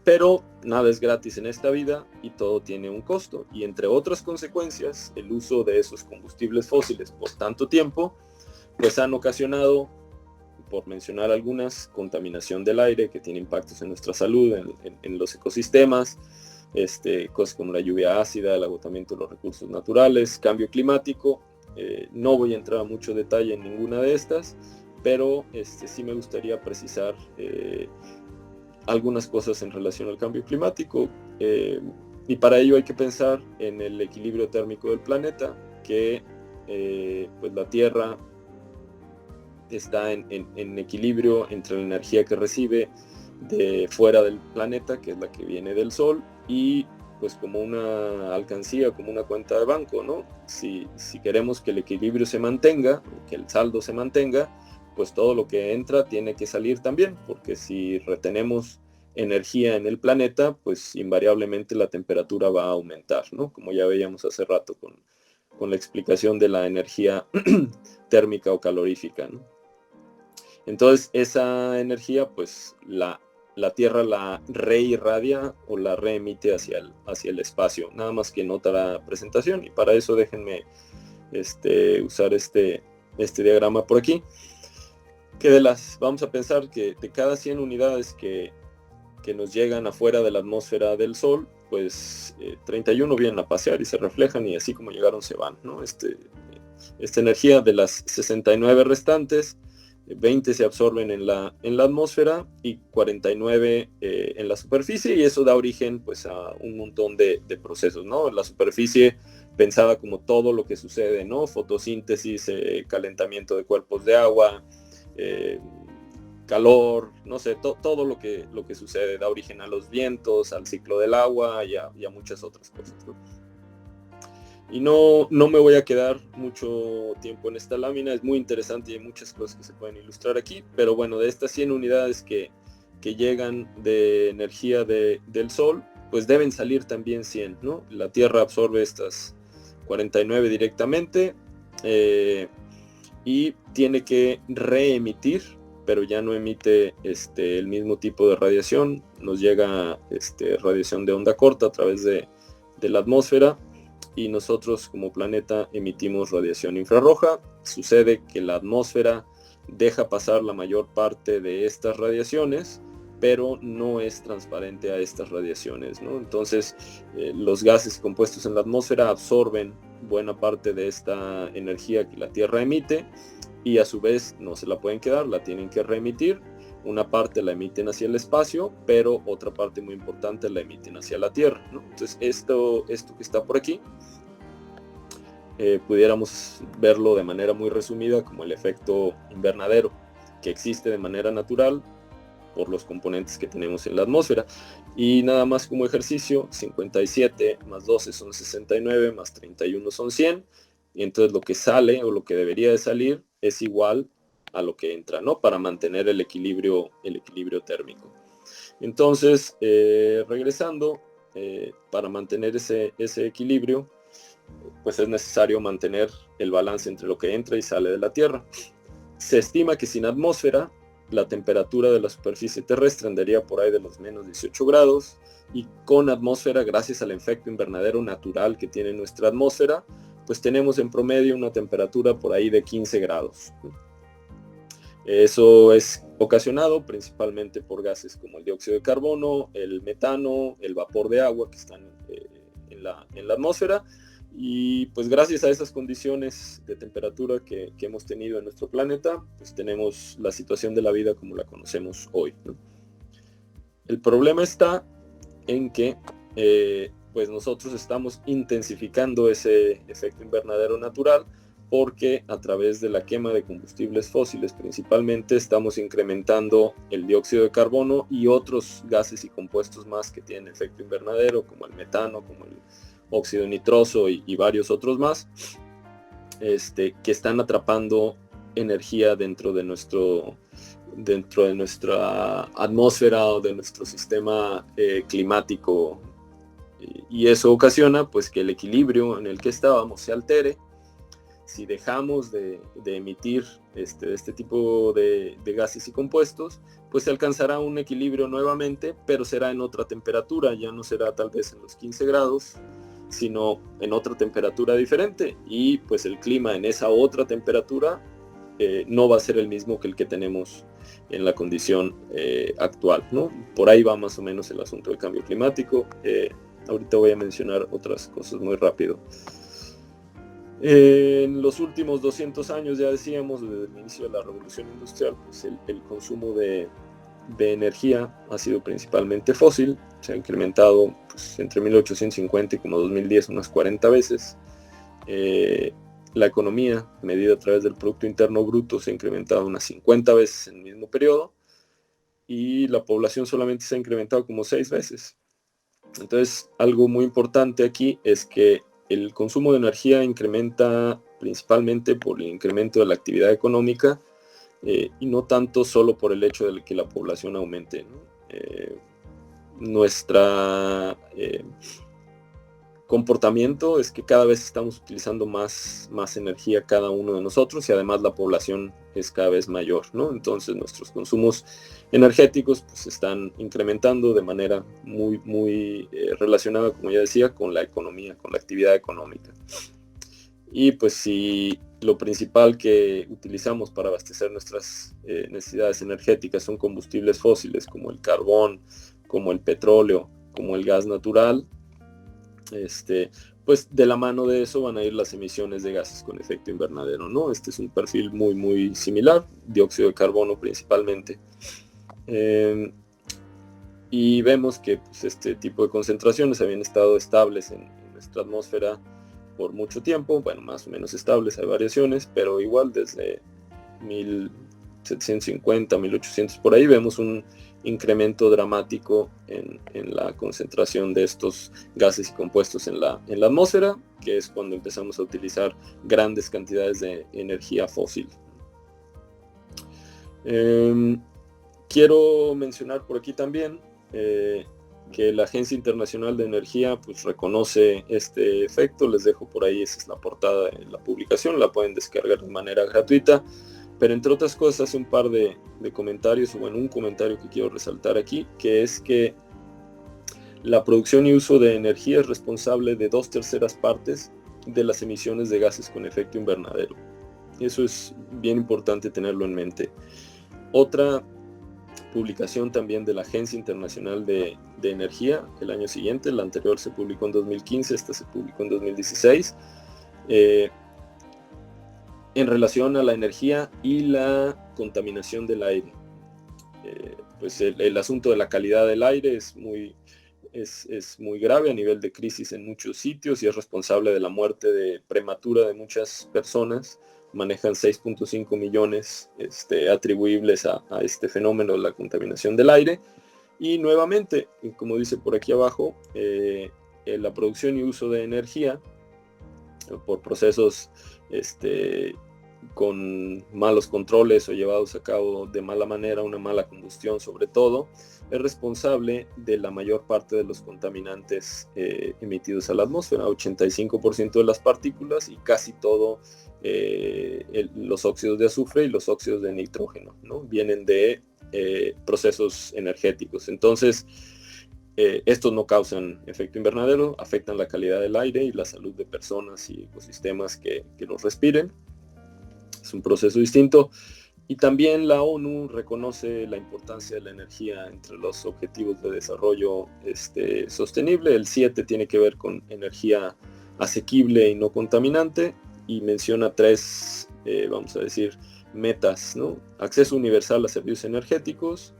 Pero nada es gratis en esta vida y todo tiene un costo. Y entre otras consecuencias, el uso de esos combustibles fósiles por tanto tiempo, pues han ocasionado, por mencionar algunas, contaminación del aire que tiene impactos en nuestra salud, en los ecosistemas, cosas como la lluvia ácida, el agotamiento de los recursos naturales, cambio climático. No voy a entrar a mucho detalle en ninguna de estas, pero sí me gustaría precisar algunas cosas en relación al cambio climático, y para ello hay que pensar en el equilibrio térmico del planeta, que pues la Tierra está en equilibrio entre la energía que recibe de fuera del planeta, que es la que viene del Sol, y pues como una alcancía, como una cuenta de banco, ¿no? Si queremos que el equilibrio se mantenga, que el saldo se mantenga, pues todo lo que entra tiene que salir también, porque si retenemos energía en el planeta, pues invariablemente la temperatura va a aumentar, ¿no? Como ya veíamos hace rato con la explicación de la energía térmica o calorífica, ¿no? Entonces esa energía, pues la Tierra la reirradia o la reemite hacia el espacio, nada más que en otra presentación, y para eso déjenme usar este este diagrama por aquí, que vamos a pensar que de cada 100 unidades que nos llegan afuera de la atmósfera del Sol, pues 31 vienen a pasear y se reflejan, y así como llegaron se van, ¿no? Esta energía de las 69 restantes, 20 se absorben en la atmósfera y 49 en la superficie, y eso da origen pues a un montón de procesos, ¿no? En la superficie, pensada como todo lo que sucede, ¿no? Fotosíntesis, calentamiento de cuerpos de agua, calor, no sé, todo lo que sucede da origen a los vientos, al ciclo del agua y a muchas otras cosas, ¿no? Y no me voy a quedar mucho tiempo en esta lámina, es muy interesante y hay muchas cosas que se pueden ilustrar aquí, pero bueno, de estas 100 unidades que llegan de energía del Sol, pues deben salir también 100, ¿no? La Tierra absorbe estas 49 directamente, y tiene que reemitir, pero ya no emite el mismo tipo de radiación, nos llega radiación de onda corta a través de la atmósfera, y nosotros como planeta emitimos radiación infrarroja. Sucede que la atmósfera deja pasar la mayor parte de estas radiaciones, pero no es transparente a estas radiaciones, ¿no? Entonces los gases compuestos en la atmósfera absorben buena parte de esta energía que la Tierra emite, y a su vez no se la pueden quedar, la tienen que reemitir. Una parte la emiten hacia el espacio, pero otra parte muy importante la emiten hacia la Tierra, ¿no? Entonces esto que está por aquí, pudiéramos verlo de manera muy resumida como el efecto invernadero, que existe de manera natural por los componentes que tenemos en la atmósfera. Y nada más como ejercicio, 57 más 12 son 69, más 31 son 100, y entonces lo que sale, o lo que debería de salir, es igual a lo que entra, ¿no? Para mantener el equilibrio térmico. Entonces, regresando, para mantener ese equilibrio, pues es necesario mantener el balance entre lo que entra y sale de la Tierra. Se estima que sin atmósfera, la temperatura de la superficie terrestre andaría por ahí de los menos 18 grados, y con atmósfera, gracias al efecto invernadero natural que tiene nuestra atmósfera, pues tenemos en promedio una temperatura por ahí de 15 grados. Eso es ocasionado principalmente por gases como el dióxido de carbono, el metano, el vapor de agua que están en la atmósfera. Y pues gracias a esas condiciones de temperatura que hemos tenido en nuestro planeta, pues tenemos la situación de la vida como la conocemos hoy, ¿no? El problema está en que pues nosotros estamos intensificando ese efecto invernadero natural, porque a través de la quema de combustibles fósiles principalmente estamos incrementando el dióxido de carbono y otros gases y compuestos más que tienen efecto invernadero, como el metano, como el óxido nitroso y varios otros más, que están atrapando energía dentro de nuestra atmósfera o de nuestro sistema climático, y eso ocasiona pues que el equilibrio en el que estábamos se altere. Si dejamos de emitir este tipo de gases y compuestos, pues se alcanzará un equilibrio nuevamente, pero será en otra temperatura, ya no será tal vez en los 15 grados, sino en otra temperatura diferente, y pues el clima en esa otra temperatura no va a ser el mismo que el que tenemos en la condición actual, ¿no? Por ahí va más o menos el asunto del cambio climático. Ahorita voy a mencionar otras cosas muy rápido. En los últimos 200 años, ya decíamos, desde el inicio de la revolución industrial, pues el consumo de energía ha sido principalmente fósil. Se ha incrementado pues, entre 1850 y como 2010 unas 40 veces. La economía, medida a través del Producto Interno Bruto, se ha incrementado unas 50 veces en el mismo periodo, y la población solamente se ha incrementado como 6 veces. Entonces, algo muy importante aquí es que el consumo de energía incrementa principalmente por el incremento de la actividad económica, y no tanto solo por el hecho de que la población aumente, ¿no? Nuestra comportamiento es que cada vez estamos utilizando más energía cada uno de nosotros, y además la población es cada vez mayor, ¿no? Entonces nuestros consumos energéticos pues están incrementando de manera muy relacionada, como ya decía, con la economía, con la actividad económica. Y pues si lo principal que utilizamos para abastecer nuestras necesidades energéticas son combustibles fósiles como el carbón, como el petróleo, como el gas natural, pues de la mano de eso van a ir las emisiones de gases con efecto invernadero, ¿no? Este es un perfil muy similar, dióxido de carbono principalmente. Y vemos que pues, este tipo de concentraciones habían estado estables en nuestra atmósfera por mucho tiempo, bueno, más o menos estables, hay variaciones, pero igual desde 1750, 1800, por ahí vemos un incremento dramático en la concentración de estos gases y compuestos en la atmósfera, que es cuando empezamos a utilizar grandes cantidades de energía fósil. Quiero mencionar por aquí también que la Agencia Internacional de Energía pues reconoce este efecto. Les dejo por ahí, esa es la portada de la publicación, la pueden descargar de manera gratuita, pero entre otras cosas hace un par de comentarios, o bueno, un comentario que quiero resaltar aquí, que es que la producción y uso de energía es responsable de 2/3 partes de las emisiones de gases con efecto invernadero. Eso es bien importante tenerlo en mente. Otra publicación también de la Agencia Internacional de Energía el año siguiente, la anterior se publicó en 2015, esta se publicó en 2016, en relación a la energía y la contaminación del aire. Pues el asunto de la calidad del aire es muy grave a nivel de crisis en muchos sitios y es responsable de la muerte prematura de muchas personas. Manejan 6.5 millones atribuibles a este fenómeno de la contaminación del aire. Y nuevamente, como dice por aquí abajo, la producción y uso de energía por procesos con malos controles o llevados a cabo de mala manera, una mala combustión sobre todo, es responsable de la mayor parte de los contaminantes emitidos a la atmósfera, 85% de las partículas y casi todo los óxidos de azufre y los óxidos de nitrógeno, ¿no? Vienen de procesos energéticos. Entonces, estos no causan efecto invernadero, afectan la calidad del aire y la salud de personas y ecosistemas que los respiren. Es un proceso distinto. Y también la ONU reconoce la importancia de la energía entre los objetivos de desarrollo sostenible. El 7 tiene que ver con energía asequible y no contaminante y menciona 3, vamos a decir, metas, ¿no? Acceso universal a servicios energéticos,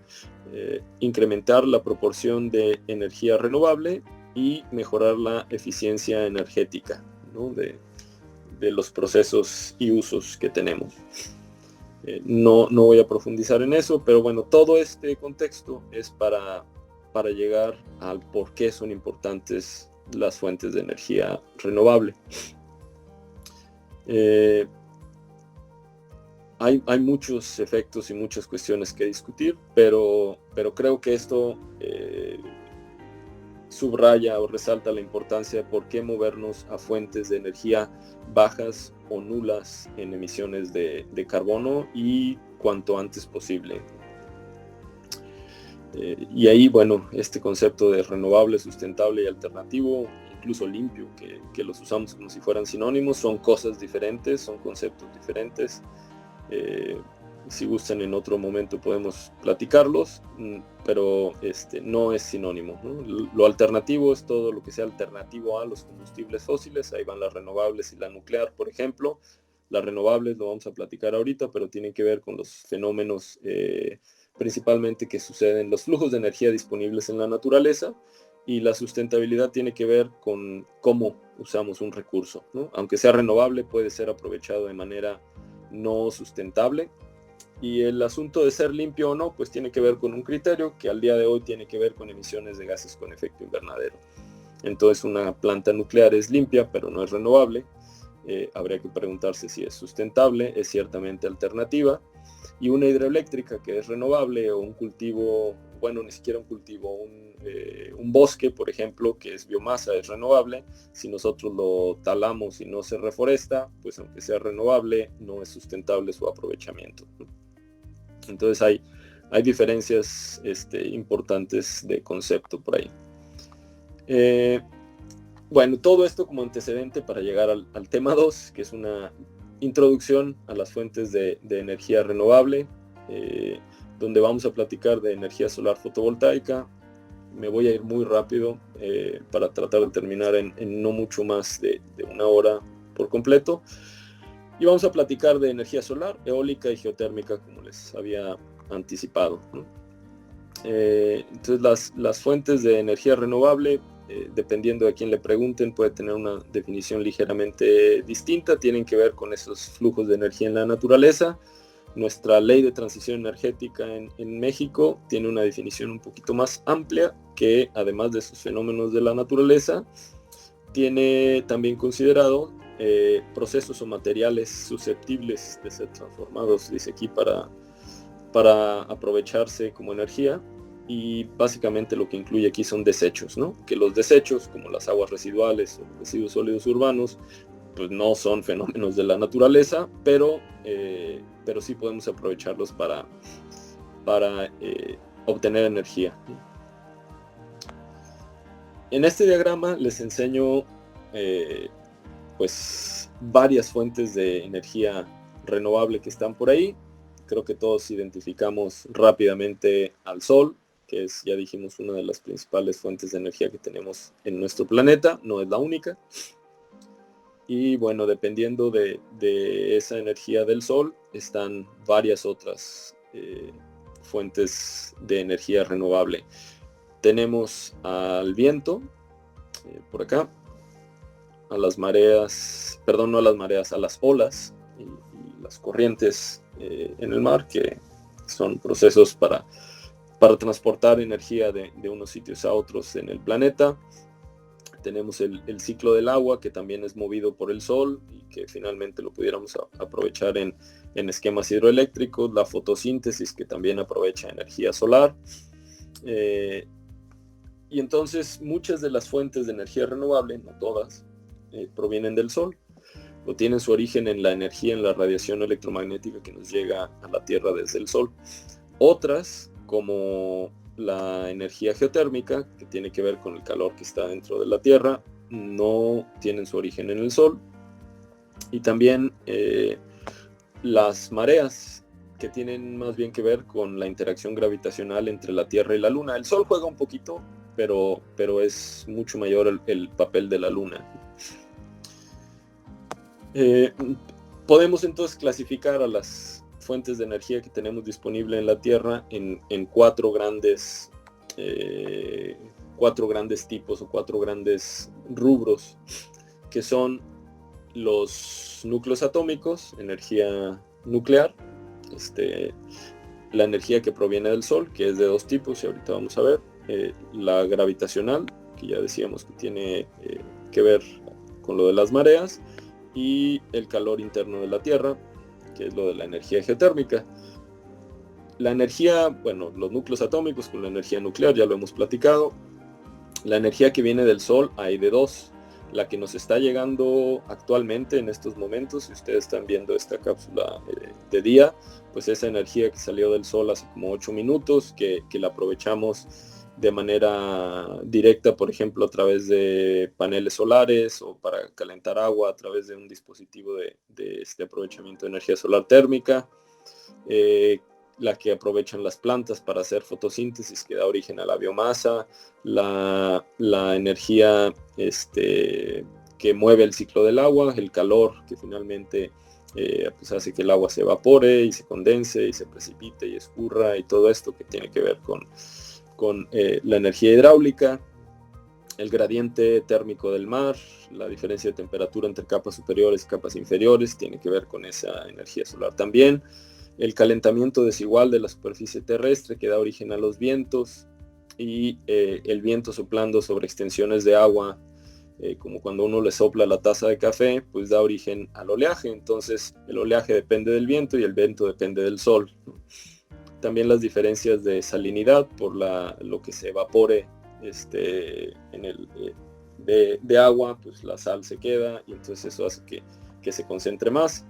incrementar la proporción de energía renovable y mejorar la eficiencia energética, ¿no? de los procesos y usos que tenemos. No voy a profundizar en eso, pero bueno, todo este contexto es para llegar al por qué son importantes las fuentes de energía renovable. Hay muchos efectos y muchas cuestiones que discutir, pero creo que esto subraya o resalta la importancia de por qué movernos a fuentes de energía bajas o nulas en emisiones de carbono y cuanto antes posible. Y ahí, bueno, este concepto de renovable, sustentable y alternativo, incluso limpio, que los usamos como si fueran sinónimos, son cosas diferentes, son conceptos diferentes. Si gustan, en otro momento podemos platicarlos, pero no es sinónimo, ¿no? Lo alternativo es todo lo que sea alternativo a los combustibles fósiles. Ahí van las renovables y la nuclear, por ejemplo. Las renovables lo vamos a platicar ahorita, pero tienen que ver con los fenómenos principalmente que suceden, los flujos de energía disponibles en la naturaleza, y la sustentabilidad tiene que ver con cómo usamos un recurso, ¿no? Aunque sea renovable, puede ser aprovechado de manera no sustentable. Y el asunto de ser limpio o no, pues tiene que ver con un criterio que al día de hoy tiene que ver con emisiones de gases con efecto invernadero. Entonces, una planta nuclear es limpia, pero no es renovable. Habría que preguntarse si es sustentable, es ciertamente alternativa. Y una hidroeléctrica que es renovable, o un cultivo, bueno, ni siquiera un cultivo, un bosque, por ejemplo, que es biomasa, es renovable. Si nosotros lo talamos y no se reforesta, pues aunque sea renovable, no es sustentable su aprovechamiento. Entonces hay diferencias importantes de concepto por ahí. Bueno, todo esto como antecedente para llegar al tema 2, que es una introducción a las fuentes de energía renovable, donde vamos a platicar de energía solar fotovoltaica. Me voy a ir muy rápido para tratar de terminar en no mucho más de 1 hora por completo. Y vamos a platicar de energía solar, eólica y geotérmica, como les había anticipado, ¿no? Entonces las fuentes de energía renovable, dependiendo de quién le pregunten, puede tener una definición ligeramente distinta. Tienen que ver con esos flujos de energía en la naturaleza. Nuestra ley de transición energética en México tiene una definición un poquito más amplia, que además de esos fenómenos de la naturaleza, tiene también considerado procesos o materiales susceptibles de ser transformados, dice aquí, para aprovecharse como energía. Y básicamente lo que incluye aquí son desechos, ¿no? Que los desechos, como las aguas residuales o residuos sólidos urbanos, pues no son fenómenos de la naturaleza, pero sí podemos aprovecharlos para obtener energía. En este diagrama les enseño pues varias fuentes de energía renovable que están por ahí. Creo que todos identificamos rápidamente al sol, que es, ya dijimos, una de las principales fuentes de energía que tenemos en nuestro planeta. No es la única. Y bueno, dependiendo de esa energía del sol, están varias otras fuentes de energía renovable. Tenemos al viento, por acá, a las mareas, perdón, no a las mareas, a las olas y las corrientes en el mar, que son procesos para transportar energía de unos sitios a otros en el planeta. Tenemos el ciclo del agua, que también es movido por el sol y que finalmente lo pudiéramos aprovechar en esquemas hidroeléctricos. La fotosíntesis, que también aprovecha energía solar. Y entonces muchas de las fuentes de energía renovable, no todas, provienen del sol o tienen su origen en la energía, en la radiación electromagnética que nos llega a la Tierra desde el sol. Otras, como la energía geotérmica, que tiene que ver con el calor que está dentro de la Tierra, no tienen su origen en el sol. Y también las mareas, que tienen más bien que ver con la interacción gravitacional entre la Tierra y la Luna. El sol juega un poquito, pero es mucho mayor el papel de la Luna. Podemos entonces clasificar a las fuentes de energía que tenemos disponible en la Tierra en cuatro grandes tipos o cuatro grandes rubros, que son los núcleos atómicos, energía nuclear, la energía que proviene del Sol, que es de dos tipos y ahorita vamos a ver, la gravitacional, que ya decíamos que tiene que ver con lo de las mareas, y el calor interno de la Tierra, que es lo de la energía geotérmica. La energía, bueno, los núcleos atómicos con la energía nuclear, ya lo hemos platicado. La energía que viene del Sol hay de dos. La que nos está llegando actualmente en estos momentos, si ustedes están viendo esta cápsula de día, pues esa energía que salió del Sol hace como 8 minutos, que la aprovechamos de manera directa, por ejemplo, a través de paneles solares o para calentar agua a través de un dispositivo de este aprovechamiento de energía solar térmica. La que aprovechan las plantas para hacer fotosíntesis, que da origen a la biomasa, la energía que mueve el ciclo del agua, el calor que finalmente pues hace que el agua se evapore y se condense y se precipite y escurra, y todo esto que tiene que ver con la energía hidráulica, el gradiente térmico del mar, la diferencia de temperatura entre capas superiores y capas inferiores, tiene que ver con esa energía solar también. El calentamiento desigual de la superficie terrestre, que da origen a los vientos, y el viento soplando sobre extensiones de agua, como cuando uno le sopla la taza de café, pues da origen al oleaje. Entonces el oleaje depende del viento y el viento depende del sol. También las diferencias de salinidad por lo que se evapore de agua, pues la sal se queda y entonces eso hace que se concentre más.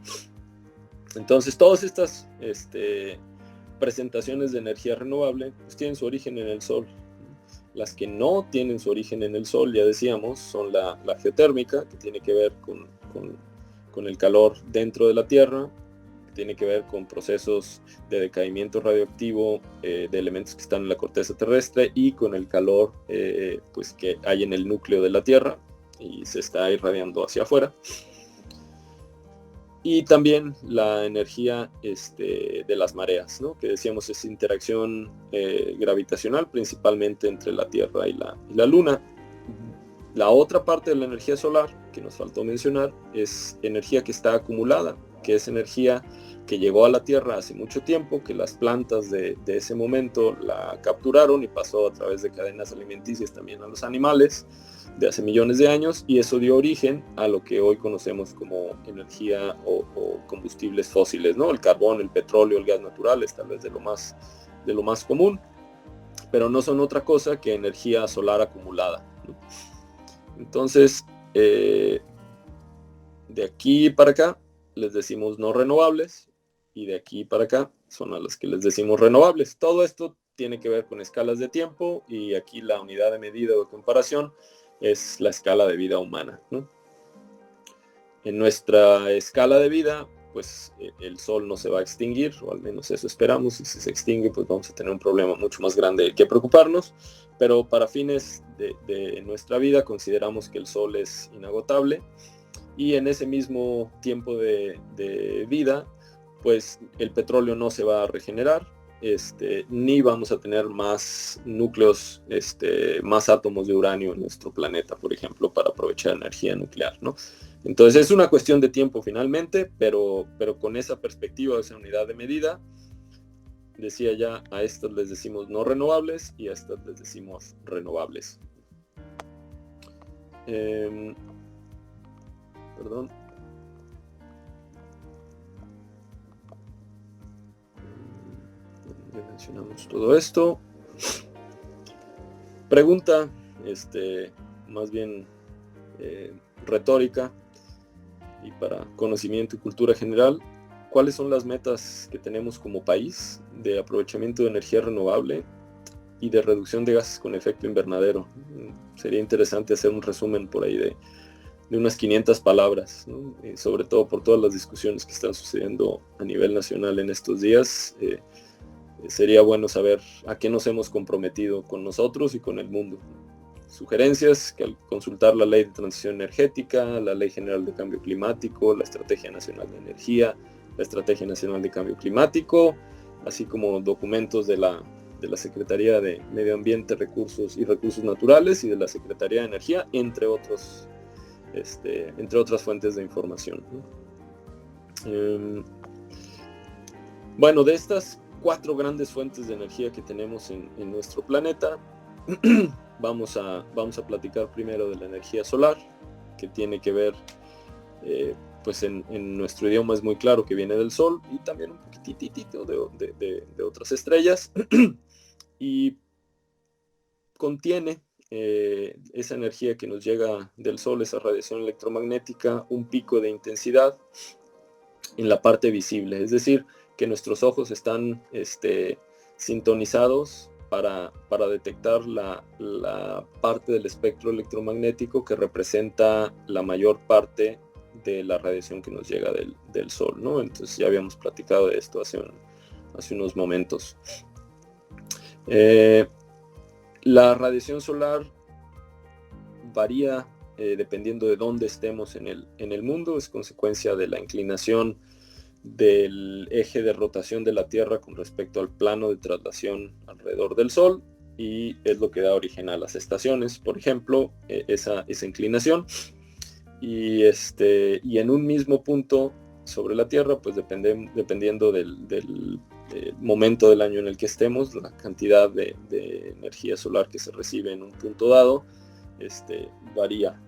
Entonces todas estas presentaciones de energía renovable pues tienen su origen en el sol. Las que no tienen su origen en el sol, ya decíamos, son la geotérmica, que tiene que ver con con el calor dentro de la Tierra, que tiene que ver con procesos de decaimiento radioactivo de elementos que están en la corteza terrestre, y con el calor pues que hay en el núcleo de la Tierra y se está irradiando hacia afuera. Y también la energía de las mareas, ¿no? Que decíamos es interacción gravitacional principalmente entre la Tierra y la Luna. La otra parte de la energía solar que nos faltó mencionar es energía que está acumulada, que es energía que llegó a la Tierra hace mucho tiempo, que las plantas de ese momento la capturaron y pasó a través de cadenas alimenticias también a los animales de hace millones de años, y eso dio origen a lo que hoy conocemos como energía o combustibles fósiles, ¿no? El carbón, el petróleo, el gas natural es tal vez de lo más común, pero no son otra cosa que energía solar acumulada, ¿no? Entonces, de aquí para acá les decimos no renovables, y de aquí para acá son a las que les decimos renovables. Todo esto tiene que ver con escalas de tiempo, y aquí la unidad de medida o de comparación es la escala de vida humana, ¿no? En nuestra escala de vida, pues el Sol no se va a extinguir, o al menos eso esperamos, y si se extingue, pues vamos a tener un problema mucho más grande que preocuparnos, pero para fines de nuestra vida consideramos que el Sol es inagotable, y en ese mismo tiempo de vida, pues el petróleo no se va a regenerar, ni vamos a tener más núcleos, más átomos de uranio en nuestro planeta, por ejemplo, para aprovechar energía nuclear, ¿no? Entonces es una cuestión de tiempo finalmente, pero con esa perspectiva, esa unidad de medida, decía ya, a estas les decimos no renovables y a estas les decimos renovables. Perdón. Ya mencionamos todo esto. Pregunta, más bien retórica y para conocimiento y cultura general: ¿cuáles son las metas que tenemos como país de aprovechamiento de energía renovable y de reducción de gases con efecto invernadero? Sería interesante hacer un resumen por ahí de unas 500 palabras, ¿no? Sobre todo por todas las discusiones que están sucediendo a nivel nacional en estos días. Sería bueno saber a qué nos hemos comprometido con nosotros y con el mundo. Sugerencias: que al consultar la Ley de Transición Energética, la Ley General de Cambio Climático, la Estrategia Nacional de Energía, la Estrategia Nacional de Cambio Climático, así como documentos de la Secretaría de Medio Ambiente, Recursos Naturales y de la Secretaría de Energía, entre otras fuentes de información, ¿no? Bueno, de estas 4 grandes fuentes de energía que tenemos en nuestro planeta, vamos a platicar primero de la energía solar, que tiene que ver, pues en nuestro idioma es muy claro que viene del Sol, y también un poquitito de otras estrellas, y contiene esa energía que nos llega del Sol, esa radiación electromagnética, un pico de intensidad en la parte visible, es decir, que nuestros ojos están sintonizados para detectar la parte del espectro electromagnético que representa la mayor parte de la radiación que nos llega del Sol, ¿no? Entonces ya habíamos platicado de esto hace unos momentos. La radiación solar varía dependiendo de dónde estemos en el mundo, es consecuencia de la inclinación del eje de rotación de la Tierra con respecto al plano de traslación alrededor del Sol, y es lo que da origen a las estaciones, por ejemplo, esa inclinación, y en un mismo punto sobre la Tierra, pues dependiendo del momento del año en el que estemos, la cantidad de energía solar que se recibe en un punto dado varía.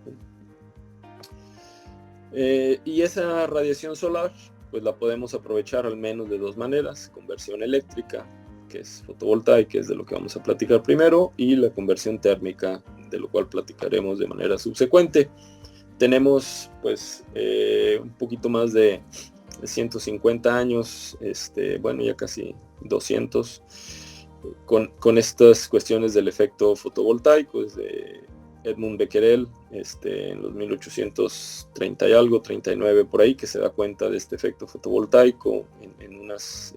Y esa radiación solar, pues la podemos aprovechar al menos de 2 maneras: conversión eléctrica, que es fotovoltaica, es de lo que vamos a platicar primero, y la conversión térmica, de lo cual platicaremos de manera subsecuente. Tenemos pues un poquito más de 150 años, bueno, ya casi 200, con estas cuestiones del efecto fotovoltaico, desde Edmund Becquerel, en los 1830 y algo, 39 por ahí, que se da cuenta de este efecto fotovoltaico en unas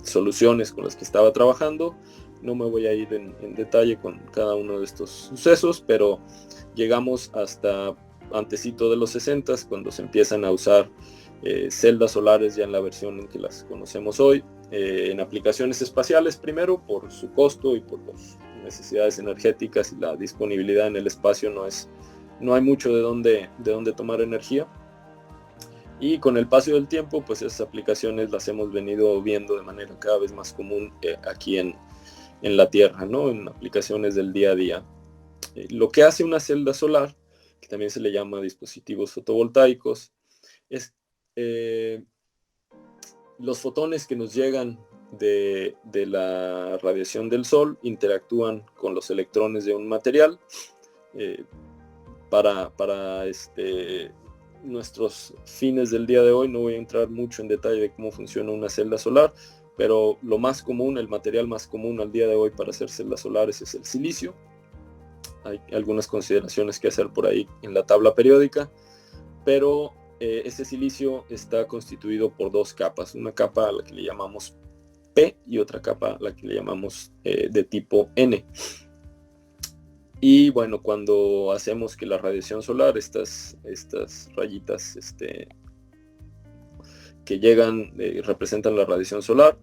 soluciones con las que estaba trabajando. No me voy a ir en detalle con cada uno de estos sucesos, pero llegamos hasta antesito de los 60, cuando se empiezan a usar celdas solares ya en la versión en que las conocemos hoy, en aplicaciones espaciales primero por su costo y por las necesidades energéticas y la disponibilidad en el espacio. No hay mucho de dónde tomar energía, y con el paso del tiempo pues esas aplicaciones las hemos venido viendo de manera cada vez más común aquí en la Tierra, ¿no? En aplicaciones del día a día. Lo que hace una celda solar, que también se le llama dispositivos fotovoltaicos, es los fotones que nos llegan de la radiación del sol interactúan con los electrones de un material para nuestros fines del día de hoy. No voy a entrar mucho en detalle de cómo funciona una celda solar, pero lo más común, el material más común al día de hoy para hacer celdas solares es el silicio. Hay algunas consideraciones que hacer por ahí en la tabla periódica, pero este silicio está constituido por dos capas, una capa a la que le llamamos P y otra capa a la que le llamamos de tipo N. Y bueno, cuando hacemos que la radiación solar, estas rayitas que llegan y representan la radiación solar,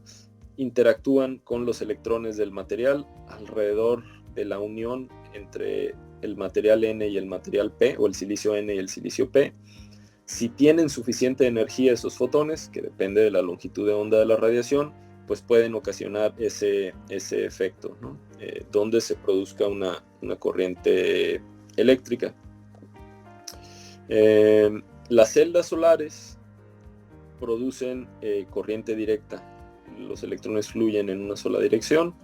interactúan con los electrones del material alrededor de la unión entre el material N y el material P, o el silicio N y el silicio P. Si tienen suficiente energía esos fotones, que depende de la longitud de onda de la radiación, pues pueden ocasionar ese efecto, ¿no? Donde se produzca una corriente eléctrica. Las celdas solares producen corriente directa. Los electrones fluyen en una sola dirección.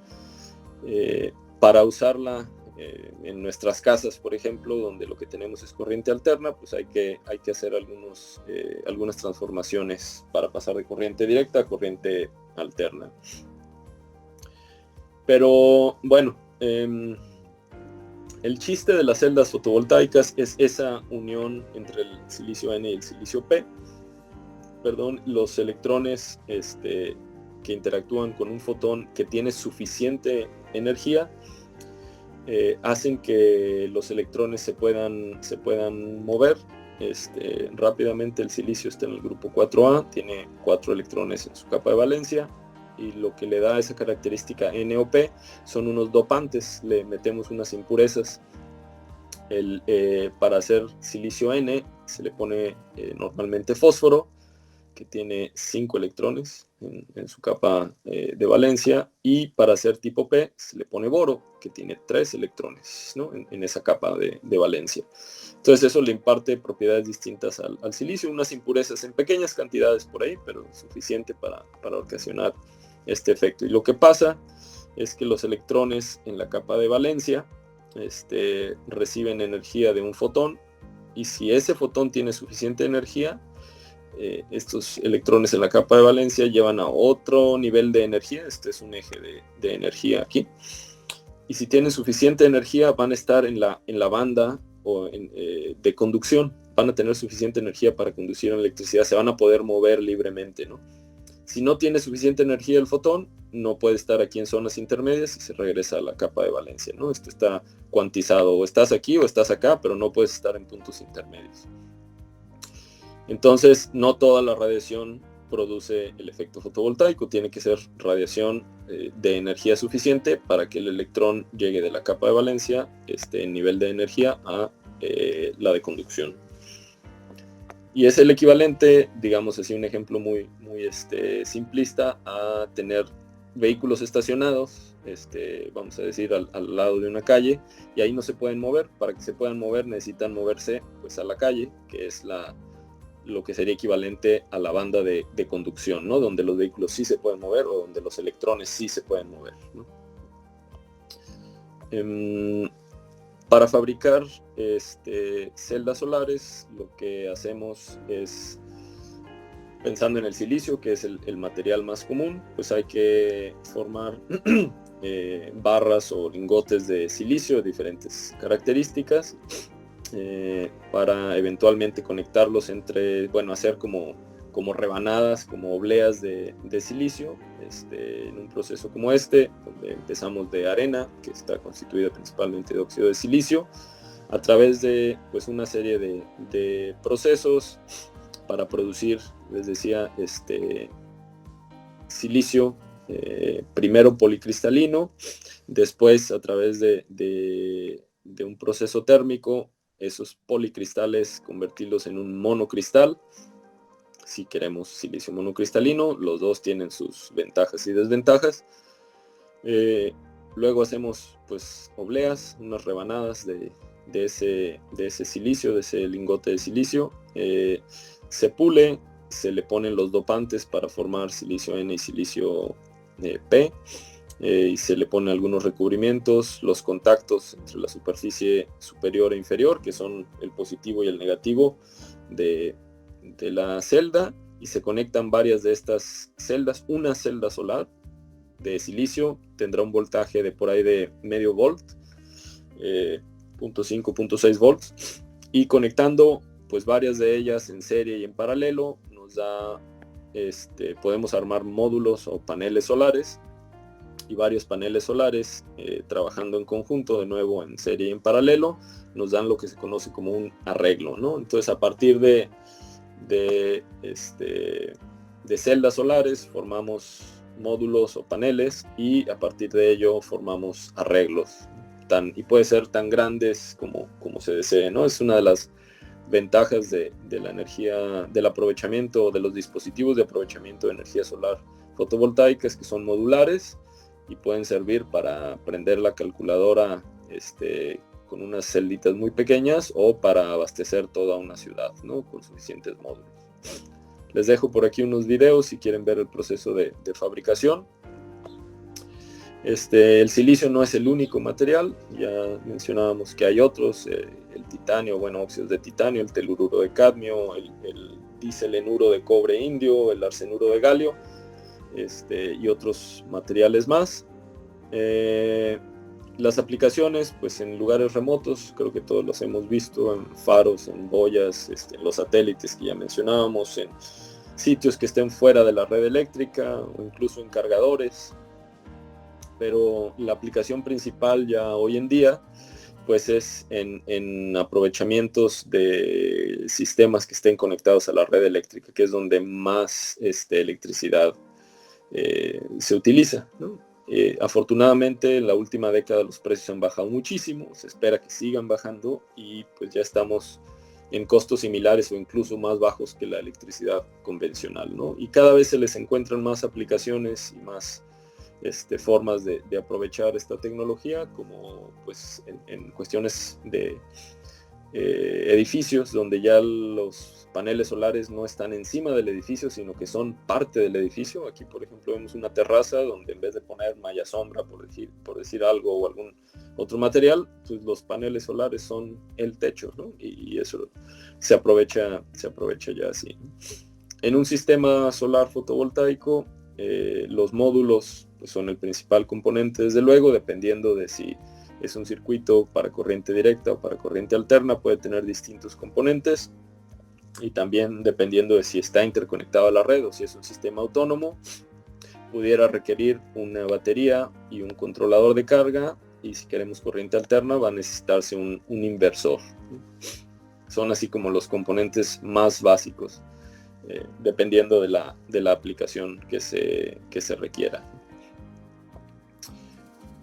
Para usarla en nuestras casas, por ejemplo, donde lo que tenemos es corriente alterna, pues hay que hacer algunas transformaciones para pasar de corriente directa a corriente alterna. Pero bueno, el chiste de las celdas fotovoltaicas es esa unión entre el silicio N y el silicio P. Los electrones que interactúan con un fotón que tiene suficiente energía hacen que los electrones se puedan mover rápidamente. El silicio está en el grupo 4A, tiene 4 electrones en su capa de valencia, y lo que le da esa característica N o P son unos dopantes. Le metemos unas impurezas. Para hacer silicio N se le pone normalmente fósforo, que tiene 5 electrones en su capa de valencia, y para hacer tipo P se le pone boro, que tiene 3 electrones, ¿no? en esa capa de valencia. Entonces eso le imparte propiedades distintas al silicio, unas impurezas en pequeñas cantidades por ahí, pero suficiente para ocasionar este efecto. Y lo que pasa es que los electrones en la capa de valencia reciben energía de un fotón, y si ese fotón tiene suficiente energía, estos electrones en la capa de valencia llevan a otro nivel de energía. Este es un eje de energía aquí, y si tienen suficiente energía van a estar en la banda de conducción, van a tener suficiente energía para conducir electricidad, se van a poder mover libremente, ¿no? Si no tiene suficiente energía el fotón, no puede estar aquí en zonas intermedias y se regresa a la capa de valencia, ¿no? Esto está cuantizado, o estás aquí o estás acá, pero no puedes estar en puntos intermedios. Entonces, no toda la radiación produce el efecto fotovoltaico, tiene que ser radiación de energía suficiente para que el electrón llegue de la capa de valencia en nivel de energía a la de conducción. Y es el equivalente, digamos así, un ejemplo muy simplista, a tener vehículos estacionados, vamos a decir, al lado de una calle, y ahí no se pueden mover. Para que se puedan mover necesitan moverse pues a la calle, que es lo que sería equivalente a la banda de conducción, ¿no? Donde los vehículos sí se pueden mover, o donde los electrones sí se pueden mover, ¿no? Para fabricar celdas solares, lo que hacemos es, pensando en el silicio, que es el material más común, pues hay que formar barras o lingotes de silicio de diferentes características, para eventualmente conectarlos hacer como rebanadas, como obleas de silicio, en un proceso como donde empezamos de arena, que está constituida principalmente de óxido de silicio, a través de una serie de procesos para producir, les decía, silicio, primero policristalino, después a través de un proceso térmico, esos policristales convertirlos en un monocristal. Si queremos silicio monocristalino, los dos tienen sus ventajas y desventajas. Luego hacemos obleas, unas rebanadas de ese silicio, de ese lingote de silicio. Se pule, se le ponen los dopantes para formar silicio N y silicio P, y se le ponen algunos recubrimientos, los contactos entre la superficie superior e inferior, que son el positivo y el negativo de la celda, y se conectan varias de estas celdas. Una celda solar de silicio tendrá un voltaje de por ahí de medio volt, 0.5, 0.6 volts, y conectando varias de ellas en serie y en paralelo nos da, podemos armar módulos o paneles solares, y varios paneles solares trabajando en conjunto, de nuevo en serie y en paralelo, nos dan lo que se conoce como un arreglo, ¿no? Entonces, a partir de celdas solares formamos módulos o paneles, y a partir de ello formamos arreglos, y puede ser tan grandes como se desee, ¿no? Es una de las ventajas de la energía, del aprovechamiento de los dispositivos de aprovechamiento de energía solar fotovoltaica, es que son modulares y pueden servir para prender la calculadora con unas celditas muy pequeñas, o para abastecer toda una ciudad, ¿no? Con suficientes módulos. Les dejo por aquí unos videos si quieren ver el proceso de fabricación. El silicio no es el único material, ya mencionábamos que hay otros, el titanio, óxidos de titanio, el telururo de cadmio, el diselenuro de cobre indio, el arsenuro de galio, y otros materiales más. Las aplicaciones, en lugares remotos, creo que todos los hemos visto, en faros, en boyas, en los satélites que ya mencionábamos, en sitios que estén fuera de la red eléctrica, o incluso en cargadores. Pero la aplicación principal ya hoy en día es en aprovechamientos de sistemas que estén conectados a la red eléctrica, que es donde más electricidad se utiliza, ¿no? Afortunadamente, en la última década los precios han bajado muchísimo, se espera que sigan bajando, y ya estamos en costos similares o incluso más bajos que la electricidad convencional, ¿no? Y cada vez se les encuentran más aplicaciones y más formas de aprovechar esta tecnología, como en cuestiones de edificios, donde ya los paneles solares no están encima del edificio, sino que son parte del edificio. Aquí, por ejemplo, vemos una terraza donde, en vez de poner malla sombra, por decir algo, o algún otro material, los paneles solares son el techo, ¿no? Y eso se aprovecha ya así. En un sistema solar fotovoltaico, los módulos son el principal componente, desde luego, dependiendo de si es un circuito para corriente directa o para corriente alterna, puede tener distintos componentes, y también dependiendo de si está interconectado a la red o si es un sistema autónomo, pudiera requerir una batería y un controlador de carga, y si queremos corriente alterna va a necesitarse un inversor. Son así como los componentes más básicos, dependiendo de la aplicación que se requiera.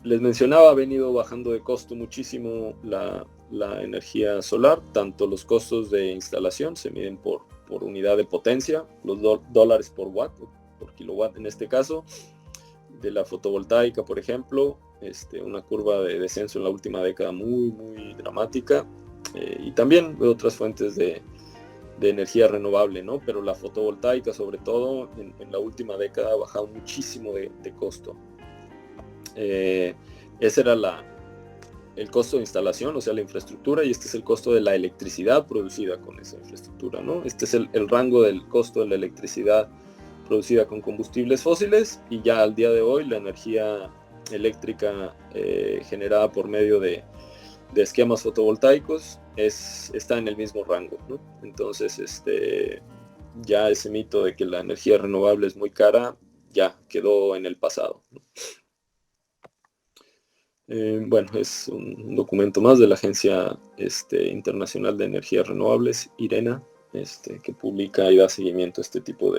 Les mencionaba, ha venido bajando de costo muchísimo la energía solar, tanto los costos de instalación se miden por unidad de potencia, los dólares por watt, por kilowatt en este caso, de la fotovoltaica, por ejemplo, una curva de descenso en la última década muy, muy dramática, y también de otras fuentes de energía renovable, ¿no? Pero la fotovoltaica, sobre todo, en la última década ha bajado muchísimo de costo. Ese era el costo de instalación, o sea, la infraestructura, y este es el costo de la electricidad producida con esa infraestructura, ¿no? Este es el rango del costo de la electricidad producida con combustibles fósiles, y ya al día de hoy la energía eléctrica generada por medio de esquemas fotovoltaicos está en el mismo rango, ¿no? Entonces, ya ese mito de que la energía renovable es muy cara, ya quedó en el pasado, ¿no? Bueno, es un documento más de la Agencia Internacional de Energías Renovables, IRENA, que publica y da seguimiento a este tipo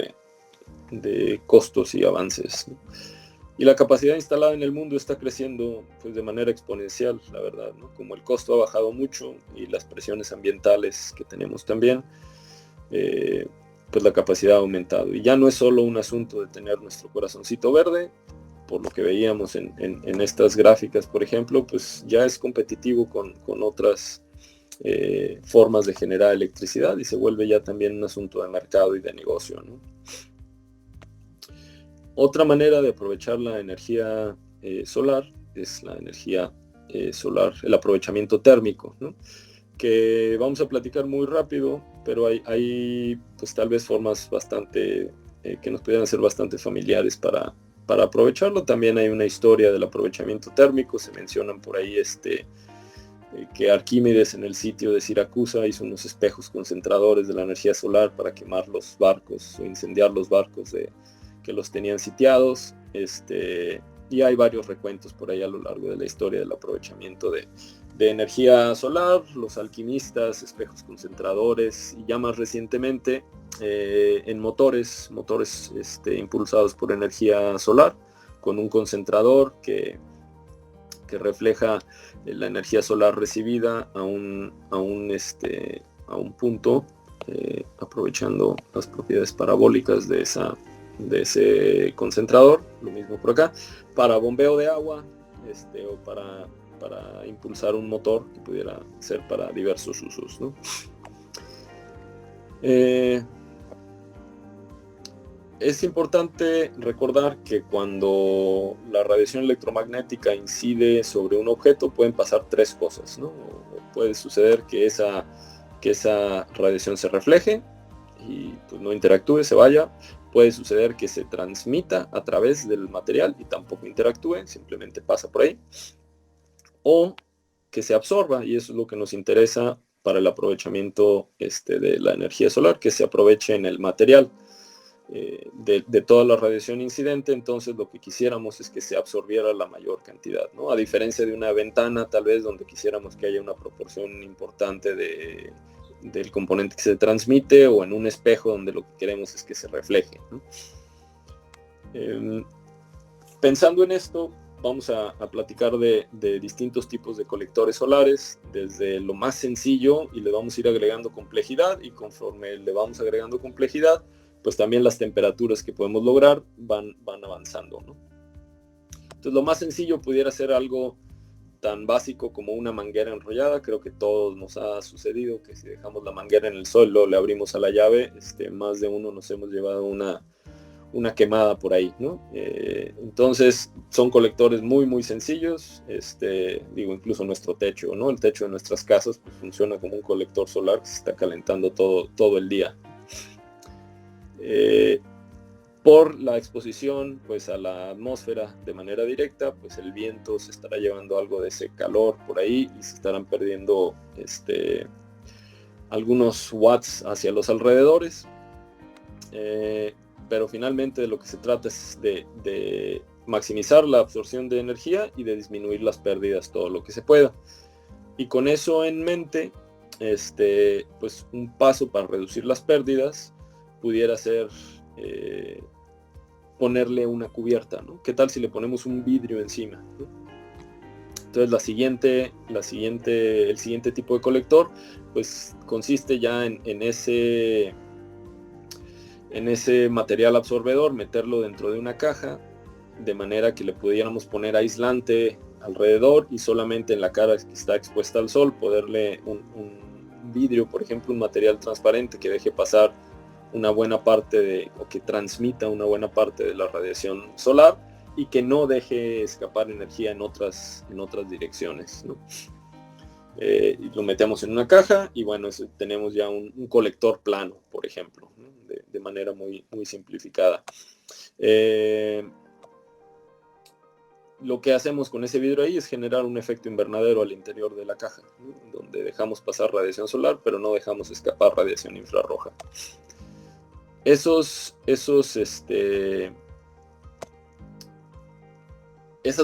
de costos y avances, ¿no? Y la capacidad instalada en el mundo está creciendo pues, de manera exponencial, la verdad, ¿no? Como el costo ha bajado mucho y las presiones ambientales que tenemos también, pues la capacidad ha aumentado. Y ya no es solo un asunto de tener nuestro corazoncito verde, por lo que veíamos en estas gráficas, por ejemplo, pues ya es competitivo con otras formas de generar electricidad y se vuelve ya también un asunto de mercado y de negocio, ¿no? Otra manera de aprovechar la energía solar es la energía solar, el aprovechamiento térmico, ¿no? Que vamos a platicar muy rápido, pero hay pues tal vez formas bastante que nos pudieran ser bastante familiares para aprovecharlo. También hay una historia del aprovechamiento térmico, se mencionan por ahí que Arquímedes en el sitio de Siracusa hizo unos espejos concentradores de la energía solar para quemar los barcos o incendiar los barcos que los tenían sitiados, y hay varios recuentos por ahí a lo largo de la historia del aprovechamiento de energía solar, los alquimistas, espejos concentradores, y ya más recientemente en motores impulsados por energía solar, con un concentrador que refleja la energía solar recibida a un punto, aprovechando las propiedades parabólicas de ese concentrador. Lo mismo por acá, para bombeo de agua, o para impulsar un motor que pudiera ser para diversos usos, ¿no? Es importante recordar que cuando la radiación electromagnética incide sobre un objeto pueden pasar tres cosas, ¿no? Puede suceder que esa radiación se refleje y pues, no interactúe, se vaya. Puede suceder que se transmita a través del material y tampoco interactúe, simplemente pasa por ahí. O que se absorba, y eso es lo que nos interesa para el aprovechamiento de la energía solar, que se aproveche en el material. De toda la radiación incidente, entonces lo que quisiéramos es que se absorbiera la mayor cantidad, ¿no? A diferencia de una ventana, tal vez, donde quisiéramos que haya una proporción importante del componente que se transmite, o en un espejo donde lo que queremos es que se refleje, ¿no? Pensando en esto, vamos a platicar de distintos tipos de colectores solares, desde lo más sencillo, y le vamos a ir agregando complejidad, y conforme le vamos agregando complejidad, pues también las temperaturas que podemos lograr van avanzando, ¿no? Entonces lo más sencillo pudiera ser algo tan básico como una manguera enrollada. Creo que todos nos ha sucedido que si dejamos la manguera en el suelo, le abrimos a la llave, más de uno nos hemos llevado una quemada por ahí, ¿no? Entonces son colectores muy muy sencillos, incluso nuestro techo, ¿no? El techo de nuestras casas pues, funciona como un colector solar que se está calentando todo el día. Por la exposición pues a la atmósfera de manera directa, pues el viento se estará llevando algo de ese calor por ahí y se estarán perdiendo algunos watts hacia los alrededores, pero finalmente de lo que se trata es de maximizar la absorción de energía y de disminuir las pérdidas todo lo que se pueda. Y con eso en mente, pues un paso para reducir las pérdidas pudiera ser ponerle una cubierta, ¿no? ¿Qué tal si le ponemos un vidrio encima, ¿no? Entonces el siguiente tipo de colector pues consiste ya en ese material absorbedor, meterlo dentro de una caja, de manera que le pudiéramos poner aislante alrededor, y solamente en la cara que está expuesta al sol ponerle un vidrio, por ejemplo, un material transparente que deje pasar una buena parte o que transmita una buena parte de la radiación solar y que no deje escapar energía en otras direcciones, ¿no? Lo metemos en una caja y bueno, tenemos ya un colector plano, por ejemplo, ¿no? de manera muy, muy simplificada. lo que hacemos con ese vidrio ahí es generar un efecto invernadero al interior de la caja, ¿no? Donde dejamos pasar radiación solar, pero no dejamos escapar radiación infrarroja. Esas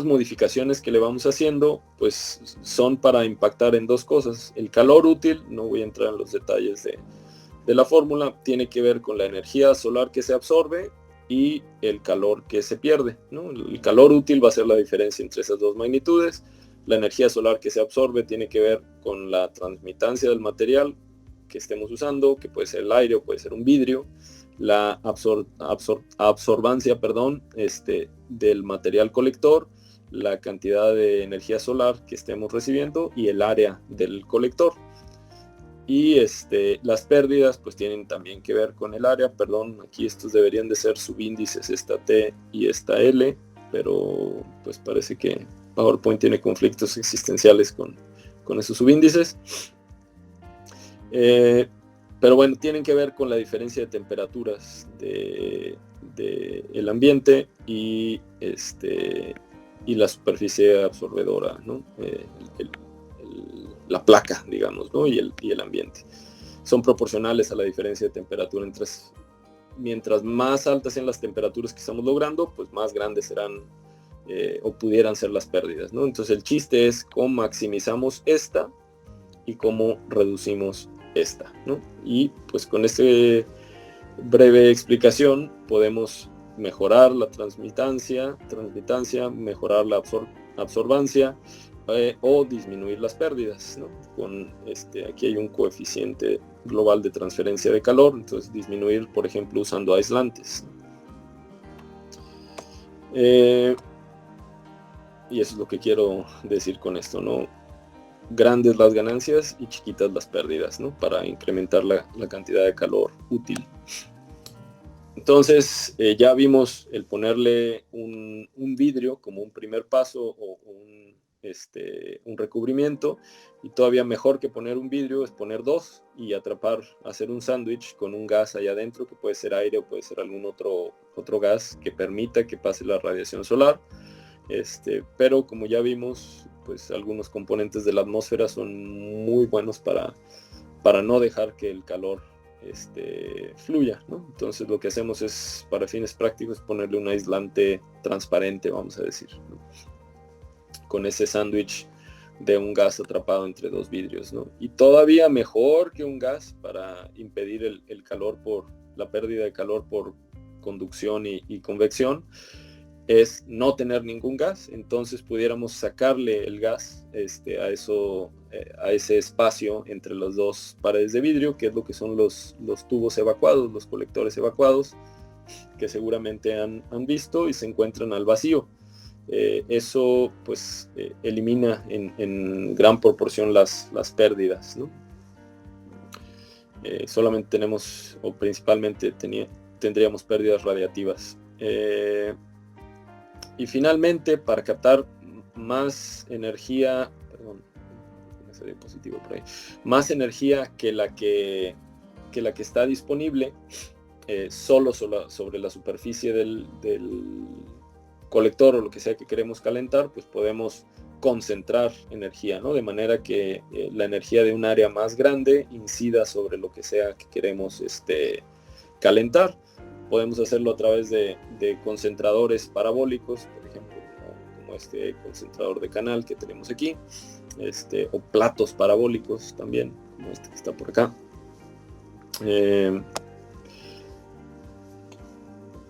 modificaciones que le vamos haciendo, pues son para impactar en dos cosas. El calor útil, no voy a entrar en los detalles de la fórmula, tiene que ver con la energía solar que se absorbe y el calor que se pierde, ¿no? El calor útil va a ser la diferencia entre esas dos magnitudes. La energía solar que se absorbe tiene que ver con la transmitancia del material que estemos usando, que puede ser el aire o puede ser un vidrio, la absorbancia, del material colector, la cantidad de energía solar que estemos recibiendo y el área del colector. Y las pérdidas pues tienen también que ver con el área. Perdón, aquí estos deberían de ser subíndices, esta T y esta L, pero pues parece que PowerPoint tiene conflictos existenciales con esos subíndices. Pero bueno, tienen que ver con la diferencia de temperaturas del ambiente y la superficie absorbedora, ¿no? La placa, digamos, ¿no? y el ambiente. Son proporcionales a la diferencia de temperatura entre... Mientras más altas sean las temperaturas que estamos logrando, pues más grandes serán o pudieran ser las pérdidas, ¿no? Entonces el chiste es cómo maximizamos esta y cómo reducimos esta, ¿no? Y pues con esta breve explicación podemos mejorar la transmitancia, mejorar la absorbancia o disminuir las pérdidas, ¿no? Aquí hay un coeficiente global de transferencia de calor, entonces disminuir, por ejemplo, usando aislantes. Y eso es lo que quiero decir con esto, ¿no? Grandes las ganancias y chiquitas las pérdidas, ¿no? Para incrementar la cantidad de calor útil. Entonces ya vimos el ponerle un vidrio como un primer paso o un recubrimiento, y todavía mejor que poner un vidrio es poner dos y hacer un sándwich con un gas allá adentro, que puede ser aire o puede ser algún otro gas que permita que pase la radiación solar. Pero como ya vimos, pues algunos componentes de la atmósfera son muy buenos para no dejar que el calor fluya, ¿no? Entonces lo que hacemos es, para fines prácticos, ponerle un aislante transparente, vamos a decir, ¿no? Con ese sándwich de un gas atrapado entre dos vidrios, ¿no? Y todavía mejor que un gas para impedir el calor la pérdida de calor por conducción y convección, es no tener ningún gas. Entonces pudiéramos sacarle el gas a ese espacio entre las dos paredes de vidrio, que es lo que son los tubos evacuados, los colectores evacuados, que seguramente han visto y se encuentran al vacío. Eso pues elimina en gran proporción las pérdidas, ¿no? Solamente tenemos, o principalmente tendríamos pérdidas radiativas. Y finalmente, para captar más energía, más energía que la que está disponible solo sobre la superficie del colector o lo que sea que queremos calentar, pues podemos concentrar energía, ¿no? De manera que la energía de un área más grande incida sobre lo que sea que queremos calentar. Podemos hacerlo a través de concentradores parabólicos, por ejemplo, como este concentrador de canal que tenemos aquí, o platos parabólicos también, como este que está por acá.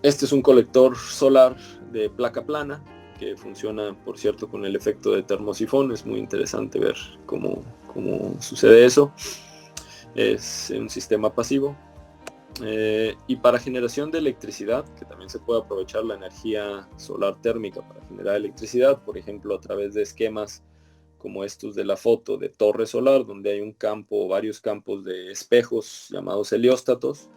Este es un colector solar de placa plana que funciona, por cierto, con el efecto de termosifón. Es muy interesante ver cómo sucede eso. Es un sistema pasivo. Y para generación de electricidad, que también se puede aprovechar la energía solar térmica para generar electricidad, por ejemplo, a través de esquemas como estos de la foto de torre solar, donde hay un campo o varios campos de espejos llamados helióstatos,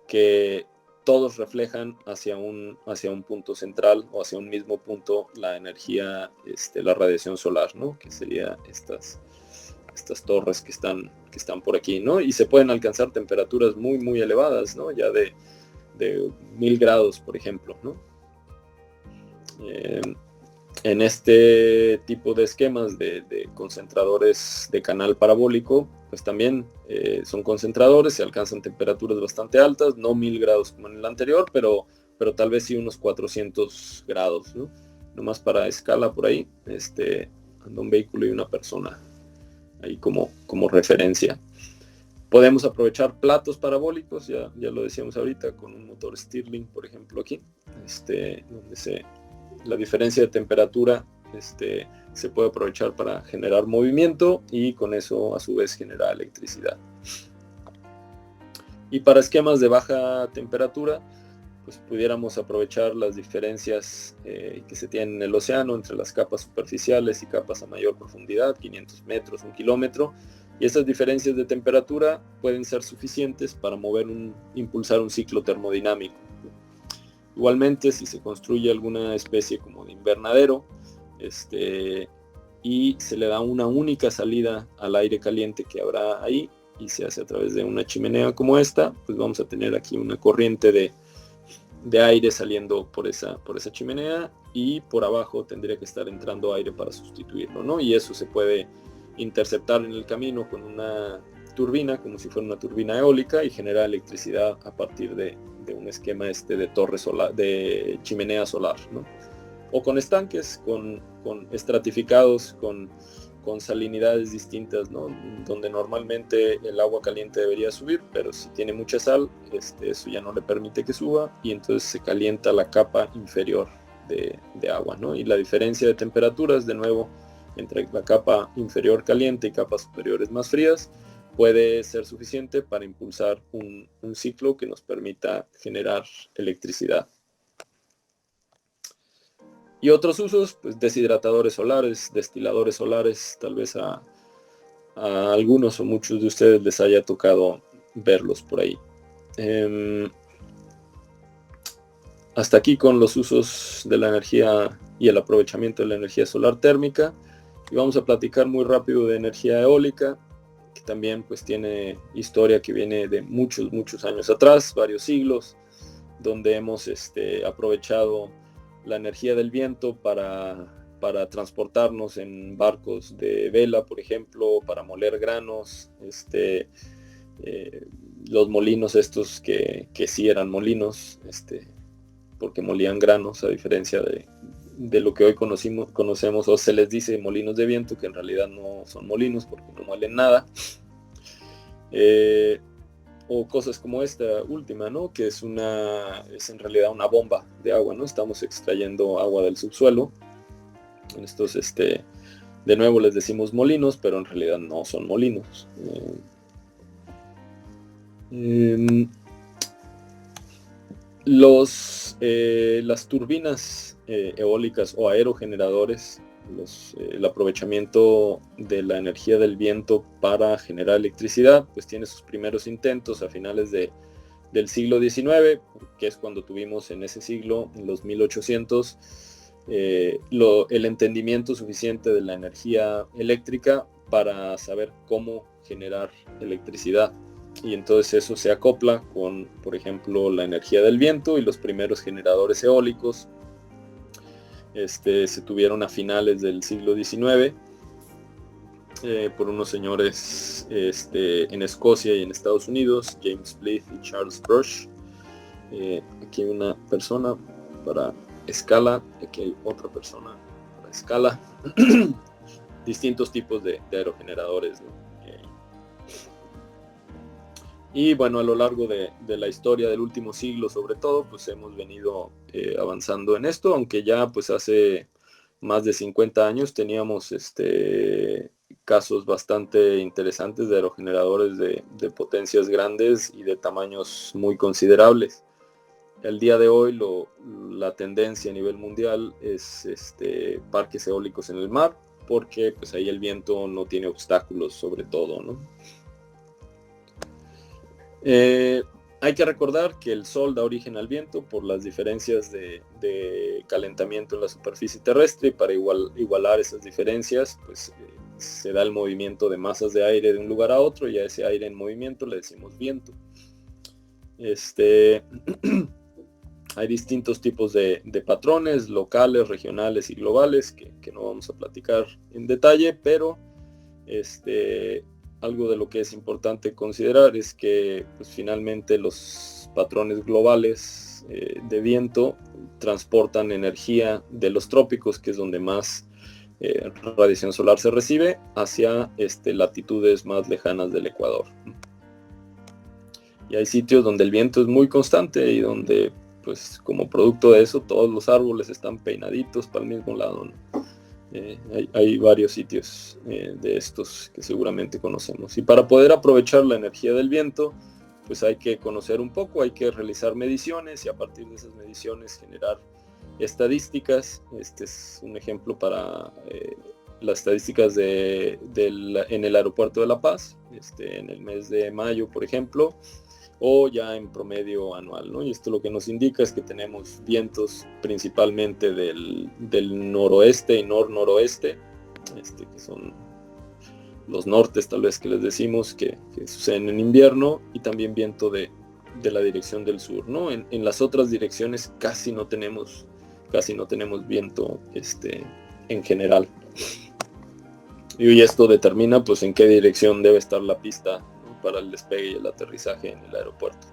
que todos reflejan hacia un punto central o hacia un mismo punto la energía, la radiación solar, ¿no? Que sería estas torres que están por aquí, ¿no? Y se pueden alcanzar temperaturas muy, muy elevadas, ¿no? Ya de 1000 grados, por ejemplo, ¿no? En este tipo de esquemas de concentradores de canal parabólico, pues también son concentradores, se alcanzan temperaturas bastante altas, no 1000 grados como en el anterior, pero tal vez sí unos 400 grados, ¿no? Nomás para escala por ahí, anda un vehículo y una persona ahí como referencia. Podemos aprovechar platos parabólicos, ya lo decíamos ahorita, con un motor Stirling, por ejemplo, aquí, donde la diferencia de temperatura se puede aprovechar para generar movimiento y con eso a su vez generar electricidad. Y para esquemas de baja temperatura, pues pudiéramos aprovechar las diferencias que se tienen en el océano entre las capas superficiales y capas a mayor profundidad, 500 metros, 1 kilómetro, y esas diferencias de temperatura pueden ser suficientes para impulsar un ciclo termodinámico. Igualmente, si se construye alguna especie como de invernadero, y se le da una única salida al aire caliente que habrá ahí, y se hace a través de una chimenea como esta, pues vamos a tener aquí una corriente de aire saliendo por esa chimenea, y por abajo tendría que estar entrando aire para sustituirlo, ¿no? Y eso se puede interceptar en el camino con una turbina, como si fuera una turbina eólica, y generar electricidad a partir de un esquema de torre solar, de chimenea solar, ¿no? O con estanques, con estratificados, con salinidades distintas, ¿no? Donde normalmente el agua caliente debería subir, pero si tiene mucha sal, eso ya no le permite que suba, y entonces se calienta la capa inferior de agua, ¿no? Y la diferencia de temperaturas, de nuevo, entre la capa inferior caliente y capas superiores más frías, puede ser suficiente para impulsar un ciclo que nos permita generar electricidad. Y otros usos, pues deshidratadores solares, destiladores solares, tal vez a algunos o muchos de ustedes les haya tocado verlos por ahí. Hasta aquí con los usos de la energía y el aprovechamiento de la energía solar térmica. Y vamos a platicar muy rápido de energía eólica, que también pues tiene historia que viene de muchos años atrás, varios siglos, donde hemos aprovechado la energía del viento para transportarnos en barcos de vela, por ejemplo, para moler granos, los molinos estos que sí eran molinos, porque molían granos, a diferencia de lo que hoy conocemos o se les dice molinos de viento, que en realidad no son molinos porque no muelen nada. O cosas como esta última, ¿no? Que es en realidad una bomba de agua, ¿no? Estamos extrayendo agua del subsuelo. En estos, de nuevo les decimos molinos, pero en realidad no son molinos. Las turbinas eólicas o aerogeneradores, el aprovechamiento de la energía del viento para generar electricidad, pues tiene sus primeros intentos a finales del siglo XIX, que es cuando tuvimos en ese siglo, en los 1800, el entendimiento suficiente de la energía eléctrica para saber cómo generar electricidad. Y entonces eso se acopla con, por ejemplo, la energía del viento, y los primeros generadores eólicos se tuvieron a finales del siglo XIX por unos señores en Escocia y en Estados Unidos, James Blyth y Charles Brush. Aquí hay una persona para escala, aquí hay otra persona para escala. Distintos tipos de aerogeneradores, ¿no? Y bueno, a lo largo de la historia del último siglo, sobre todo, pues hemos venido avanzando en esto, aunque ya pues hace más de 50 años teníamos casos bastante interesantes de aerogeneradores de potencias grandes y de tamaños muy considerables. El día de hoy la tendencia a nivel mundial es parques eólicos en el mar, porque pues ahí el viento no tiene obstáculos, sobre todo, ¿no? Hay que recordar que el Sol da origen al viento por las diferencias de calentamiento en la superficie terrestre, y para igualar esas diferencias, pues se da el movimiento de masas de aire de un lugar a otro, y a ese aire en movimiento le decimos viento. Hay distintos tipos de patrones, locales, regionales y globales, que no vamos a platicar en detalle, pero algo de lo que es importante considerar es que pues, finalmente los patrones globales de viento transportan energía de los trópicos, que es donde más radiación solar se recibe, hacia latitudes más lejanas del Ecuador. Y hay sitios donde el viento es muy constante y donde pues como producto de eso todos los árboles están peinaditos para el mismo lado, ¿no? Hay varios sitios de estos que seguramente conocemos. Y para poder aprovechar la energía del viento, pues hay que conocer un poco, hay que realizar mediciones y a partir de esas mediciones generar estadísticas. Este es un ejemplo para las estadísticas en el aeropuerto de La Paz, en el mes de mayo, por ejemplo, o ya en promedio anual, ¿no? Y esto lo que nos indica es que tenemos vientos principalmente del noroeste y noroeste, que son los nortes tal vez que les decimos, que suceden en invierno, y también viento de la dirección del sur, ¿no? En las otras direcciones casi no tenemos viento en general. Y esto determina pues en qué dirección debe estar la pista para el despegue y el aterrizaje en el aeropuerto.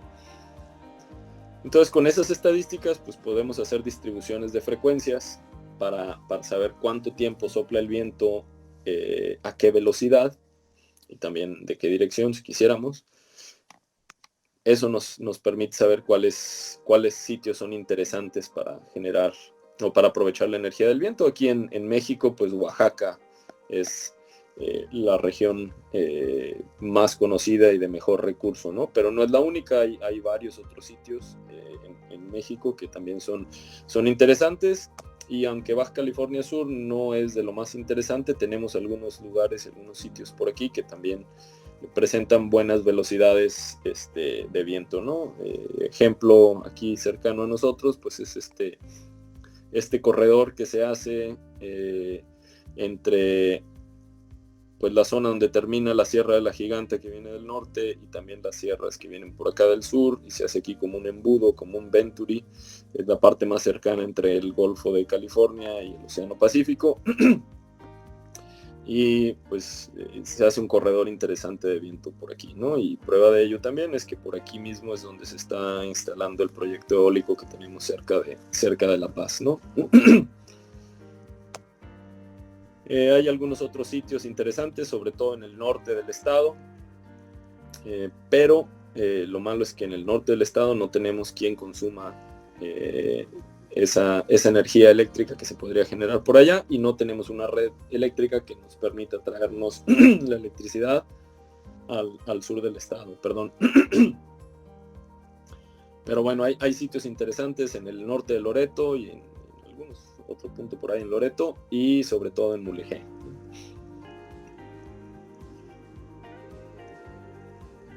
Entonces con esas estadísticas pues podemos hacer distribuciones de frecuencias para saber cuánto tiempo sopla el viento, a qué velocidad y también de qué dirección si quisiéramos. Eso nos permite saber cuáles sitios son interesantes para generar o para aprovechar la energía del viento. Aquí en México pues Oaxaca es la región más conocida y de mejor recurso, ¿no? Pero no es la única, hay varios otros sitios en México que también son interesantes, y aunque Baja California Sur no es de lo más interesante, tenemos algunos lugares, algunos sitios por aquí que también presentan buenas velocidades de viento, ¿no? Ejemplo aquí cercano a nosotros, pues es este corredor que se hace entre pues la zona donde termina la Sierra de la Gigante, que viene del norte, y también las sierras que vienen por acá del sur, y se hace aquí como un embudo, como un venturi. Es la parte más cercana entre el Golfo de California y el Océano Pacífico. Y pues se hace un corredor interesante de viento por aquí, ¿no? Y prueba de ello también es que por aquí mismo es donde se está instalando el proyecto eólico que tenemos cerca de La Paz, ¿no? Hay algunos otros sitios interesantes, sobre todo en el norte del estado, pero lo malo es que en el norte del estado no tenemos quien consuma esa energía eléctrica que se podría generar por allá, y no tenemos una red eléctrica que nos permita traernos la electricidad al sur del estado, perdón. Pero bueno, hay sitios interesantes en el norte de Loreto y en algunos otro punto por ahí en Loreto, y sobre todo en Mulegé.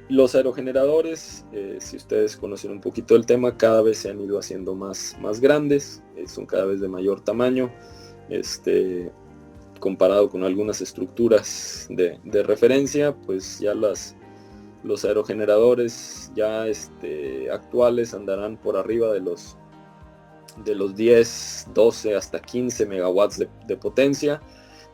Los aerogeneradores, si ustedes conocen un poquito el tema, cada vez se han ido haciendo más grandes, son cada vez de mayor tamaño, comparado con algunas estructuras de referencia, pues ya los aerogeneradores ya actuales andarán por arriba de los 10, 12 hasta 15 megawatts de potencia,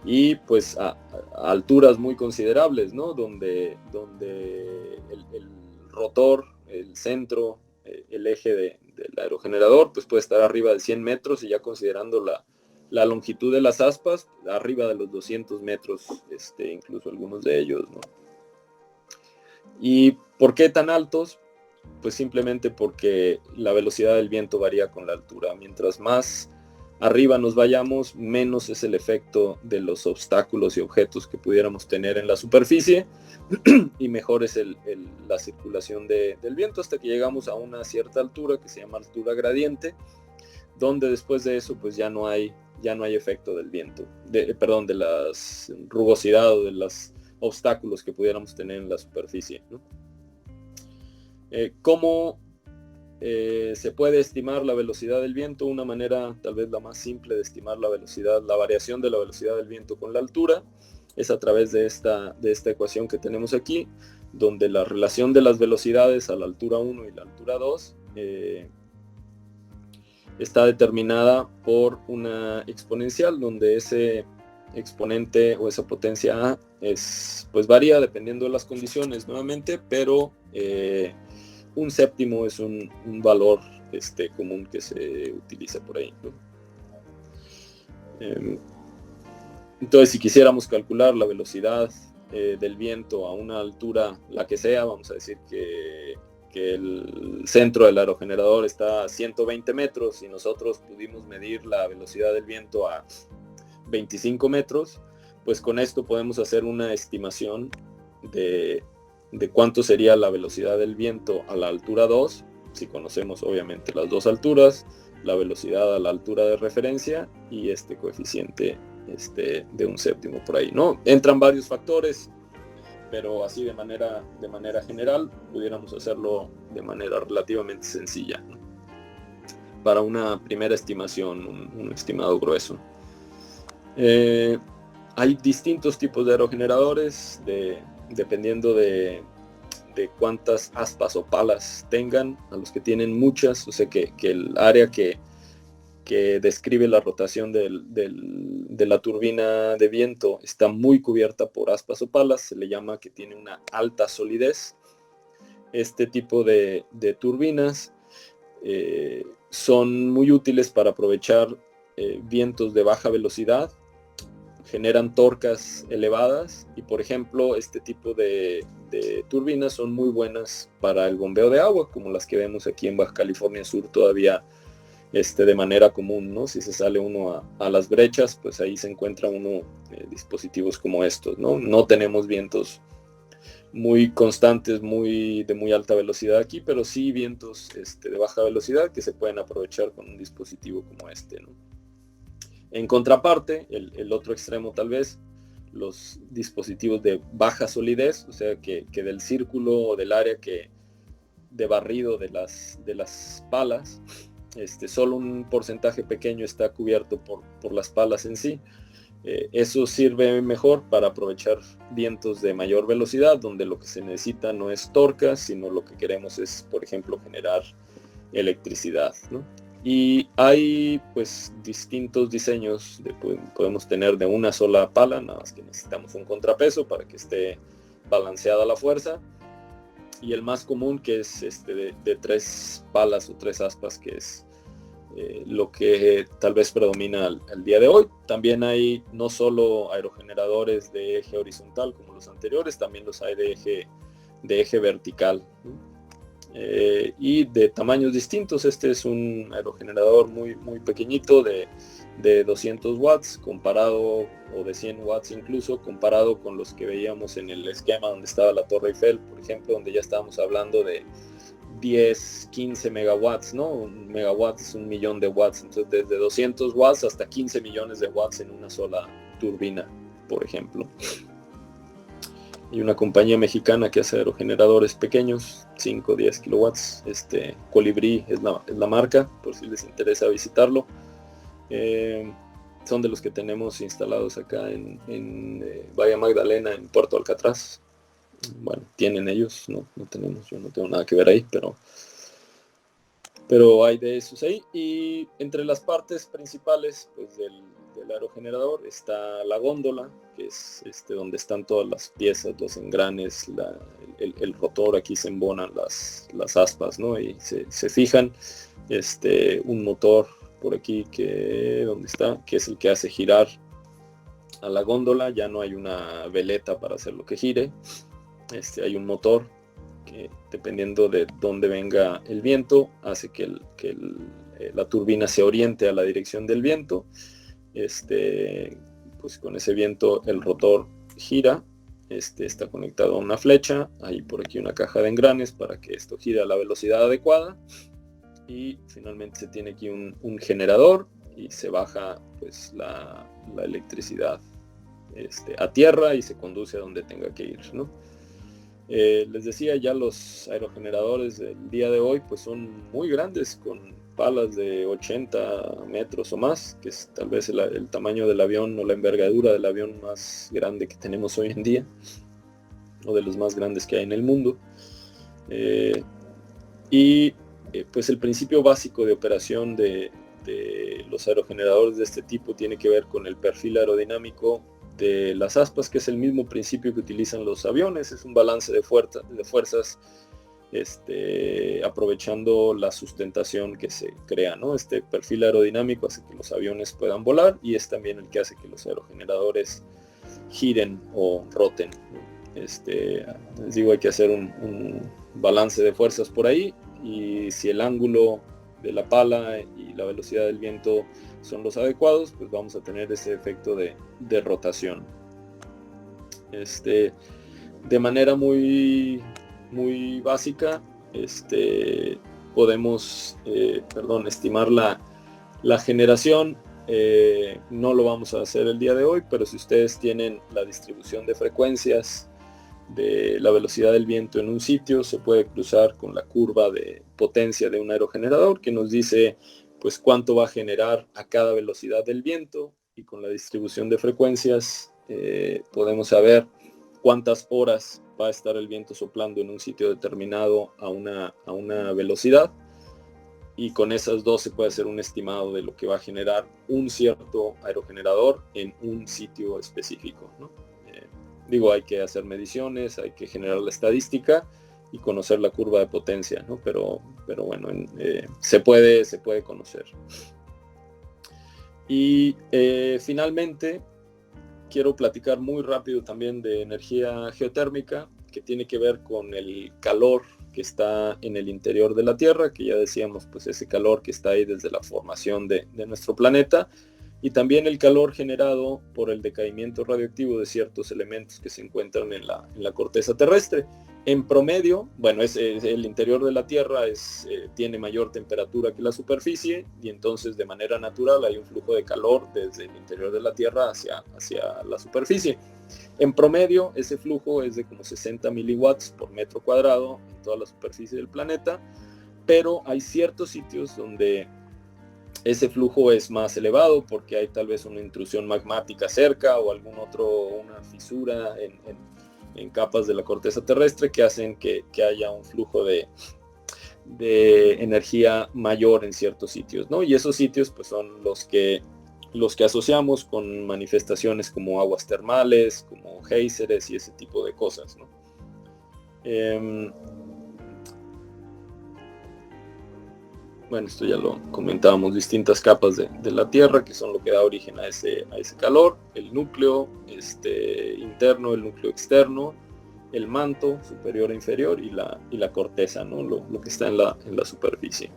y pues a alturas muy considerables, ¿no? Donde el rotor, el centro, el eje del aerogenerador pues puede estar arriba de 100 metros, y ya considerando la longitud de las aspas, arriba de los 200 metros, incluso algunos de ellos, ¿no? ¿Y por qué tan altos? Pues simplemente porque la velocidad del viento varía con la altura. Mientras más arriba nos vayamos, menos es el efecto de los obstáculos y objetos que pudiéramos tener en la superficie, y mejor es la circulación del viento, hasta que llegamos a una cierta altura que se llama altura gradiente, donde después de eso pues ya no hay efecto del viento, de las rugosidad o de los obstáculos que pudiéramos tener en la superficie, ¿no? ¿Cómo se puede estimar la velocidad del viento? Una manera tal vez la más simple de estimar la variación de la velocidad del viento con la altura, es a través de esta ecuación que tenemos aquí, donde la relación de las velocidades a la altura 1 y la altura 2 está determinada por una exponencial, donde ese exponente o esa potencia A pues varía dependiendo de las condiciones nuevamente, pero un séptimo es un valor común que se utiliza por ahí, ¿no? Entonces, si quisiéramos calcular la velocidad del viento a una altura, la que sea, vamos a decir que el centro del aerogenerador está a 120 metros y nosotros pudimos medir la velocidad del viento a 25 metros, pues con esto podemos hacer una estimación de cuánto sería la velocidad del viento a la altura 2, si conocemos obviamente las dos alturas, la velocidad a la altura de referencia y este coeficiente de un séptimo por ahí, ¿no? Entran varios factores, pero así de manera general pudiéramos hacerlo de manera relativamente sencilla, ¿no? Para una primera estimación, un estimado grueso. Hay distintos tipos de aerogeneradores dependiendo de cuántas aspas o palas tengan. A los que tienen muchas, o sea que el área que describe la rotación de la turbina de viento está muy cubierta por aspas o palas, se le llama que tiene una alta solidez. Este tipo de turbinas son muy útiles para aprovechar vientos de baja velocidad, generan torcas elevadas y, por ejemplo, este tipo de turbinas son muy buenas para el bombeo de agua, como las que vemos aquí en Baja California Sur todavía de manera común, ¿no? Si se sale uno a las brechas, pues ahí se encuentra uno dispositivos como estos, ¿no? No tenemos vientos muy constantes, de muy alta velocidad aquí, pero sí vientos de baja velocidad que se pueden aprovechar con un dispositivo como este, ¿no? En contraparte, el otro extremo tal vez, los dispositivos de baja solidez, o sea que del círculo o del área de barrido de las palas, solo un porcentaje pequeño está cubierto por las palas en sí. Eso sirve mejor para aprovechar vientos de mayor velocidad, donde lo que se necesita no es torca, sino lo que queremos es, por ejemplo, generar electricidad, ¿no? Y hay pues distintos diseños, podemos tener de una sola pala, nada más que necesitamos un contrapeso para que esté balanceada la fuerza. Y el más común, que es de 3 palas o 3 aspas, que es lo que tal vez predomina al día de hoy. También hay no solo aerogeneradores de eje horizontal como los anteriores, también los hay de eje vertical, ¿no? Y de tamaños distintos. Este es un aerogenerador muy pequeñito de 200 watts comparado, o de 100 watts incluso, comparado con los que veíamos en el esquema donde estaba la Torre Eiffel, por ejemplo, donde ya estábamos hablando de 10, 15 megawatts, ¿no? Un megawatt es 1.000.000 de watts, entonces desde 200 watts hasta 15 millones de watts en una sola turbina, por ejemplo. Y una compañía mexicana que hace aerogeneradores pequeños, 5, 10 kilowatts, Colibrí es la marca, por si les interesa visitarlo. Son de los que tenemos instalados acá en Bahía Magdalena, en Puerto Alcatraz. Bueno, tienen ellos, no tenemos, yo no tengo nada que ver ahí, pero hay de esos ahí. Y entre las partes principales pues, del aerogenerador está la góndola, que es donde están todas las piezas, los engranes, el rotor. Aquí se embonan las aspas, ¿no? Y se fijan. Un motor por aquí donde está, que es el que hace girar a la góndola. Ya no hay una veleta para hacer lo que gire. Hay un motor que, dependiendo de dónde venga el viento, hace que la turbina se oriente a la dirección del viento. Pues con ese viento el rotor gira, está conectado a una flecha, hay por aquí una caja de engranes para que esto gire a la velocidad adecuada, y finalmente se tiene aquí un generador y se baja pues la electricidad a tierra y se conduce a donde tenga que ir, ¿no? Les decía, ya los aerogeneradores del día de hoy pues son muy grandes, con palas de 80 metros o más, que es tal vez el tamaño del avión o la envergadura del avión más grande que tenemos hoy en día, o de los más grandes que hay en el mundo. Pues el principio básico de operación de de los aerogeneradores de este tipo tiene que ver con el perfil aerodinámico de las aspas, que es el mismo principio que utilizan los aviones. Es un balance de fuerzas, aprovechando la sustentación que se crea, ¿no? Este perfil aerodinámico hace que los aviones puedan volar, y es también el que hace que los aerogeneradores giren o roten. Les digo, hay que hacer un balance de fuerzas por ahí, y si el ángulo de la pala y la velocidad del viento son los adecuados, pues vamos a tener ese efecto de rotación. De manera muy básica, podemos estimar la generación. No lo vamos a hacer el día de hoy, pero si ustedes tienen la distribución de frecuencias de la velocidad del viento en un sitio, se puede cruzar con la curva de potencia de un aerogenerador, que nos dice pues cuánto va a generar a cada velocidad del viento, y con la distribución de frecuencias podemos saber cuántas horas va a estar el viento soplando en un sitio determinado a una velocidad, y con esas dos se puede hacer un estimado de lo que va a generar un cierto aerogenerador en un sitio específico, ¿no? Hay que hacer mediciones, hay que generar la estadística y conocer la curva de potencia, ¿no? Pero bueno, se puede conocer. Y finalmente, quiero platicar muy rápido también de energía geotérmica, que tiene que ver con el calor que está en el interior de la Tierra, que ya decíamos, pues ese calor que está ahí desde la formación de nuestro planeta, y también el calor generado por el decaimiento radioactivo de ciertos elementos que se encuentran en la corteza terrestre. En promedio, bueno, el interior de la Tierra tiene mayor temperatura que la superficie, y entonces de manera natural hay un flujo de calor desde el interior de la Tierra hacia la superficie. En promedio, ese flujo es de como 60 miliwatts por metro cuadrado en toda la superficie del planeta, pero hay ciertos sitios donde ese flujo es más elevado porque hay tal vez una intrusión magmática cerca, o una fisura en capas de la corteza terrestre que hacen que haya un flujo de energía mayor en ciertos sitios, ¿no? Y esos sitios pues son los que asociamos con manifestaciones como aguas termales, como géiseres y ese tipo de cosas, ¿no? Bueno, esto ya lo comentábamos, distintas capas de la Tierra que son lo que da origen a ese calor: el núcleo interno, el núcleo externo, el manto superior e inferior, y la corteza, ¿no? Lo que está en la superficie.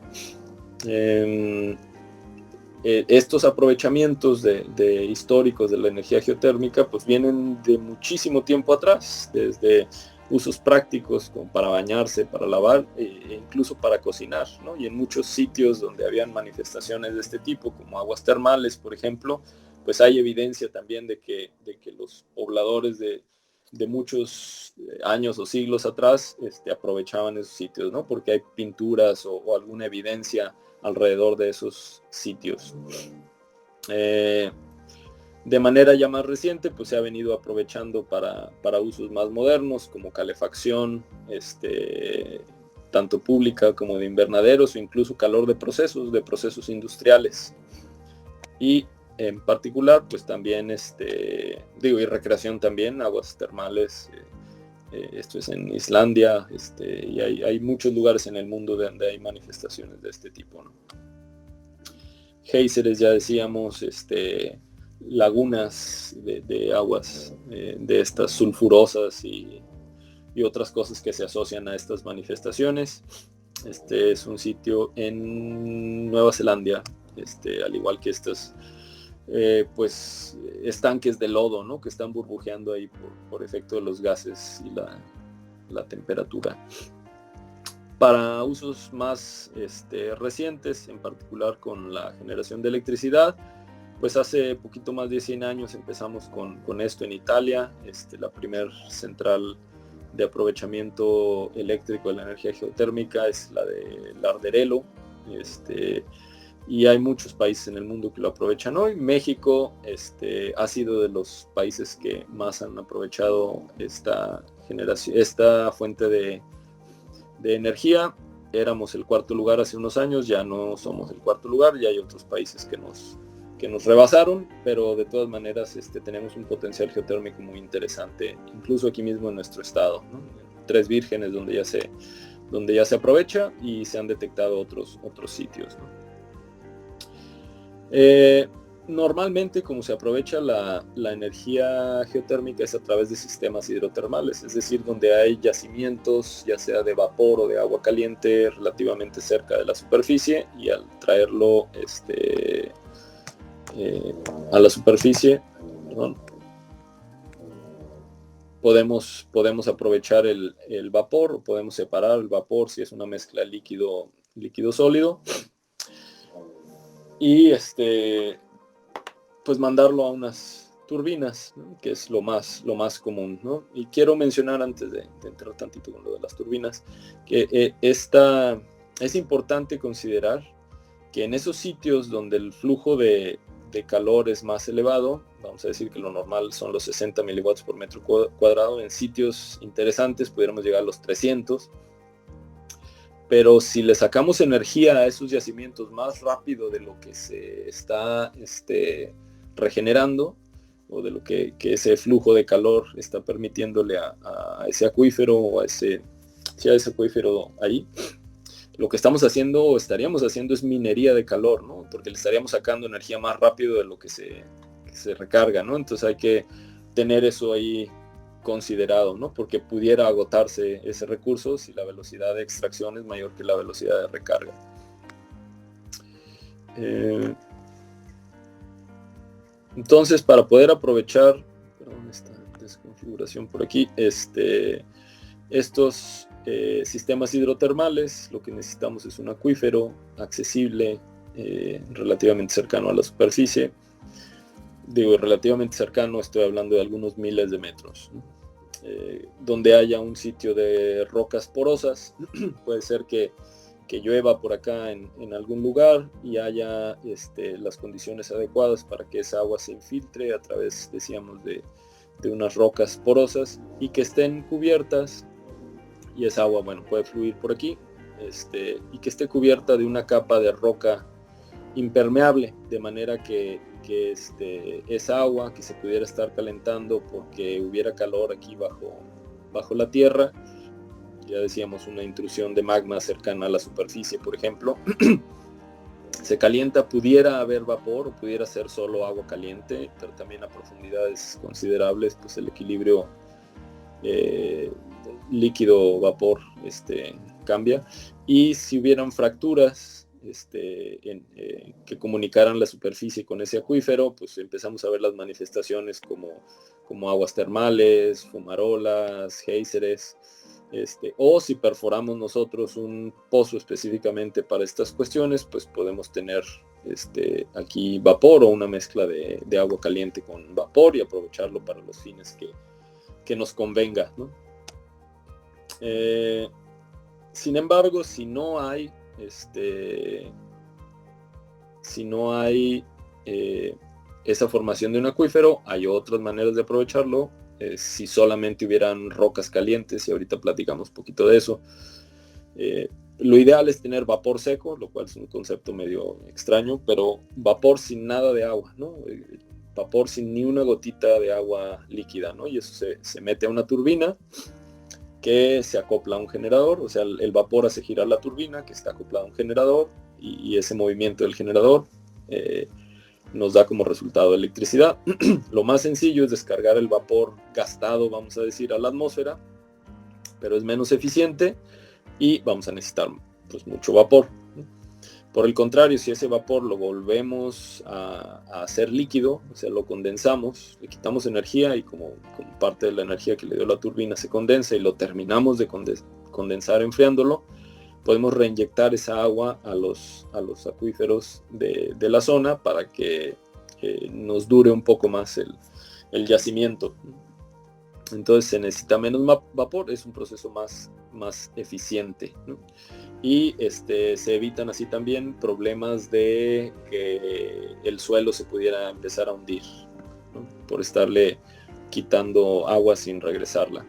Estos aprovechamientos de históricos de la energía geotérmica pues vienen de muchísimo tiempo atrás, desde usos prácticos como para bañarse, para lavar e incluso para cocinar, ¿no? Y en muchos sitios donde habían manifestaciones de este tipo, como aguas termales, por ejemplo, pues hay evidencia también de que los pobladores de muchos años o siglos atrás aprovechaban esos sitios, ¿no? Porque hay pinturas o alguna evidencia alrededor de esos sitios. De manera ya más reciente, pues se ha venido aprovechando para usos más modernos, como calefacción, tanto pública como de invernaderos, o incluso calor de procesos industriales. Y en particular, pues también, y recreación también, aguas termales. Esto es en Islandia, y hay muchos lugares en el mundo donde hay manifestaciones de este tipo, ¿no? Géiseres, ya decíamos, lagunas de aguas de estas sulfurosas y otras cosas que se asocian a estas manifestaciones. Este es un sitio en Nueva Zelanda, al igual que estos pues estanques de lodo, ¿no? Que están burbujeando ahí por efecto de los gases y la temperatura. Para usos más recientes, en particular con la generación de electricidad, pues hace poquito más de 100 años empezamos con esto en Italia. La primer central de aprovechamiento eléctrico de la energía geotérmica es la de Larderello, y hay muchos países en el mundo que lo aprovechan hoy. México ha sido de los países que más han aprovechado esta fuente de energía. éramos el cuarto lugar hace unos años, ya no somos el cuarto lugar, ya hay otros países que nos rebasaron, pero de todas maneras tenemos un potencial geotérmico muy interesante, incluso aquí mismo en nuestro estado, ¿no? Tres Vírgenes, donde ya se aprovecha, y se han detectado otros sitios, ¿no? Normalmente, como se aprovecha la energía geotérmica, es a través de sistemas hidrotermales, es decir, donde hay yacimientos, ya sea de vapor o de agua caliente, relativamente cerca de la superficie, y al traerlo a la superficie, perdón, podemos aprovechar el vapor, o podemos separar el vapor si es una mezcla líquido sólido, y pues mandarlo a unas turbinas, ¿no? Que es lo más común, ¿no? Y quiero mencionar, antes de entrar tantito con lo de las turbinas, que es importante considerar que en esos sitios donde el flujo de calor es más elevado, vamos a decir que lo normal son los 60 miliwatts por metro cuadrado, en sitios interesantes pudiéramos llegar a los 300, pero si le sacamos energía a esos yacimientos más rápido de lo que se está regenerando, o de lo que ese flujo de calor está permitiéndole a ese acuífero, o a ese acuífero ahí, lo que estamos haciendo o estaríamos haciendo es minería de calor, ¿no? Porque le estaríamos sacando energía más rápido de lo que se recarga, ¿no? Entonces hay que tener eso ahí considerado, ¿no? Porque pudiera agotarse ese recurso si la velocidad de extracción es mayor que la velocidad de recarga. Entonces, para poder aprovechar, perdón, esta desconfiguración por aquí, estos sistemas hidrotermales, lo que necesitamos es un acuífero accesible, relativamente cercano a la superficie. Digo, relativamente cercano, estoy hablando de algunos miles de metros, ¿no? Donde haya un sitio de rocas porosas. Puede ser que llueva por acá en algún lugar y haya las condiciones adecuadas para que esa agua se infiltre a través, decíamos, de unas rocas porosas, y que estén cubiertas, y esa agua, bueno, puede fluir por aquí, y que esté cubierta de una capa de roca impermeable, de manera que esa agua que se pudiera estar calentando porque hubiera calor aquí bajo la tierra, ya decíamos, una intrusión de magma cercana a la superficie, por ejemplo, se calienta, pudiera haber vapor o pudiera ser solo agua caliente, pero también a profundidades considerables, pues el equilibrio líquido-vapor cambia. Y si hubieran fracturas que comunicaran la superficie con ese acuífero, pues empezamos a ver las manifestaciones como aguas termales, fumarolas, géiseres, o si perforamos nosotros un pozo específicamente para estas cuestiones, pues podemos tener aquí vapor, o una mezcla de agua caliente con vapor, y aprovecharlo para los fines que nos convenga, ¿no? Sin embargo, si no hay esa formación de un acuífero, hay otras maneras de aprovecharlo. Si solamente hubieran rocas calientes, y ahorita platicamos un poquito de eso, lo ideal es tener vapor seco, lo cual es un concepto medio extraño, pero vapor sin nada de agua, ¿no? Vapor sin ni una gotita de agua líquida, ¿no? Y eso se mete a una turbina que se acopla a un generador, o sea, el vapor hace girar la turbina que está acoplada a un generador, y ese movimiento del generador nos da como resultado electricidad. Lo más sencillo es descargar el vapor gastado, vamos a decir, a la atmósfera, pero es menos eficiente y vamos a necesitar pues mucho vapor. Por el contrario, si ese vapor lo volvemos a hacer líquido, o sea, lo condensamos, le quitamos energía, y como parte de la energía que le dio la turbina se condensa, y lo terminamos de condensar enfriándolo, podemos reinyectar esa agua a los acuíferos de la zona para que nos dure un poco más el yacimiento. Entonces se necesita menos vapor, es un proceso más eficiente, ¿no? Y se evitan así también problemas de que el suelo se pudiera empezar a hundir, ¿no? Por estarle quitando agua sin regresarla.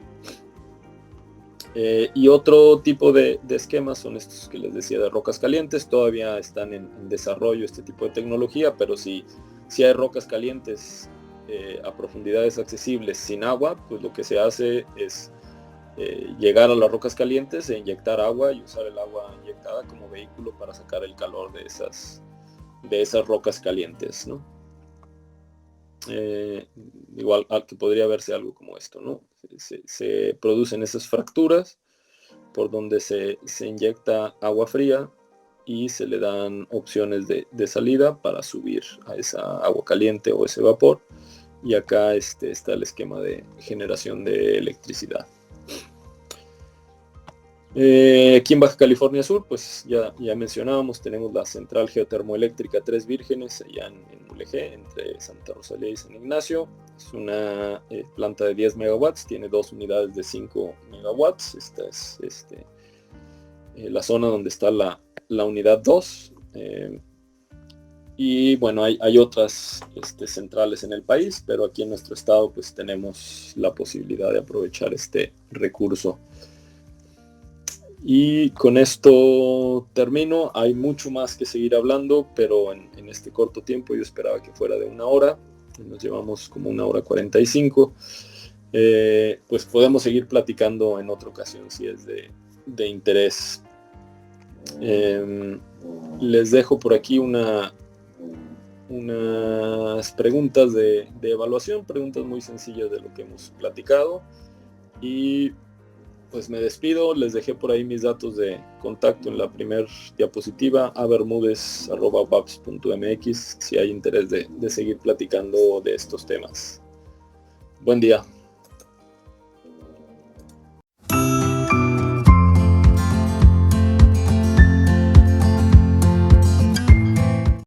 Y otro tipo de esquemas son estos que les decía de rocas calientes. Todavía están en desarrollo este tipo de tecnología, pero si hay rocas calientes a profundidades accesibles sin agua, pues lo que se hace es llegar a las rocas calientes e inyectar agua y usar el agua inyectada como vehículo para sacar el calor de esas rocas calientes, ¿no? Igual que podría verse algo como esto, ¿no? Se producen esas fracturas por donde se inyecta agua fría y se le dan opciones de salida para subir a esa agua caliente o ese vapor. Y acá está el esquema de generación de electricidad. Aquí en Baja California Sur, pues ya mencionábamos, tenemos la central geotermoeléctrica Tres Vírgenes, allá en Mulegé, entre Santa Rosalía y San Ignacio. Es una planta de 10 megawatts, tiene 2 unidades de 5 megawatts. Esta es la zona donde está la unidad 2. Y bueno, hay otras centrales en el país, pero aquí en nuestro estado pues tenemos la posibilidad de aprovechar este recurso. Y con esto termino. Hay mucho más que seguir hablando, pero en este corto tiempo yo esperaba que fuera de 1 hora. Nos llevamos como 1 hora 45. Pues podemos seguir platicando en otra ocasión si es de interés. Les dejo por aquí unas preguntas de evaluación, preguntas muy sencillas de lo que hemos platicado. Y pues me despido, les dejé por ahí mis datos de contacto en la primera diapositiva, abermudez@waps.mx, si hay interés de seguir platicando de estos temas. Buen día.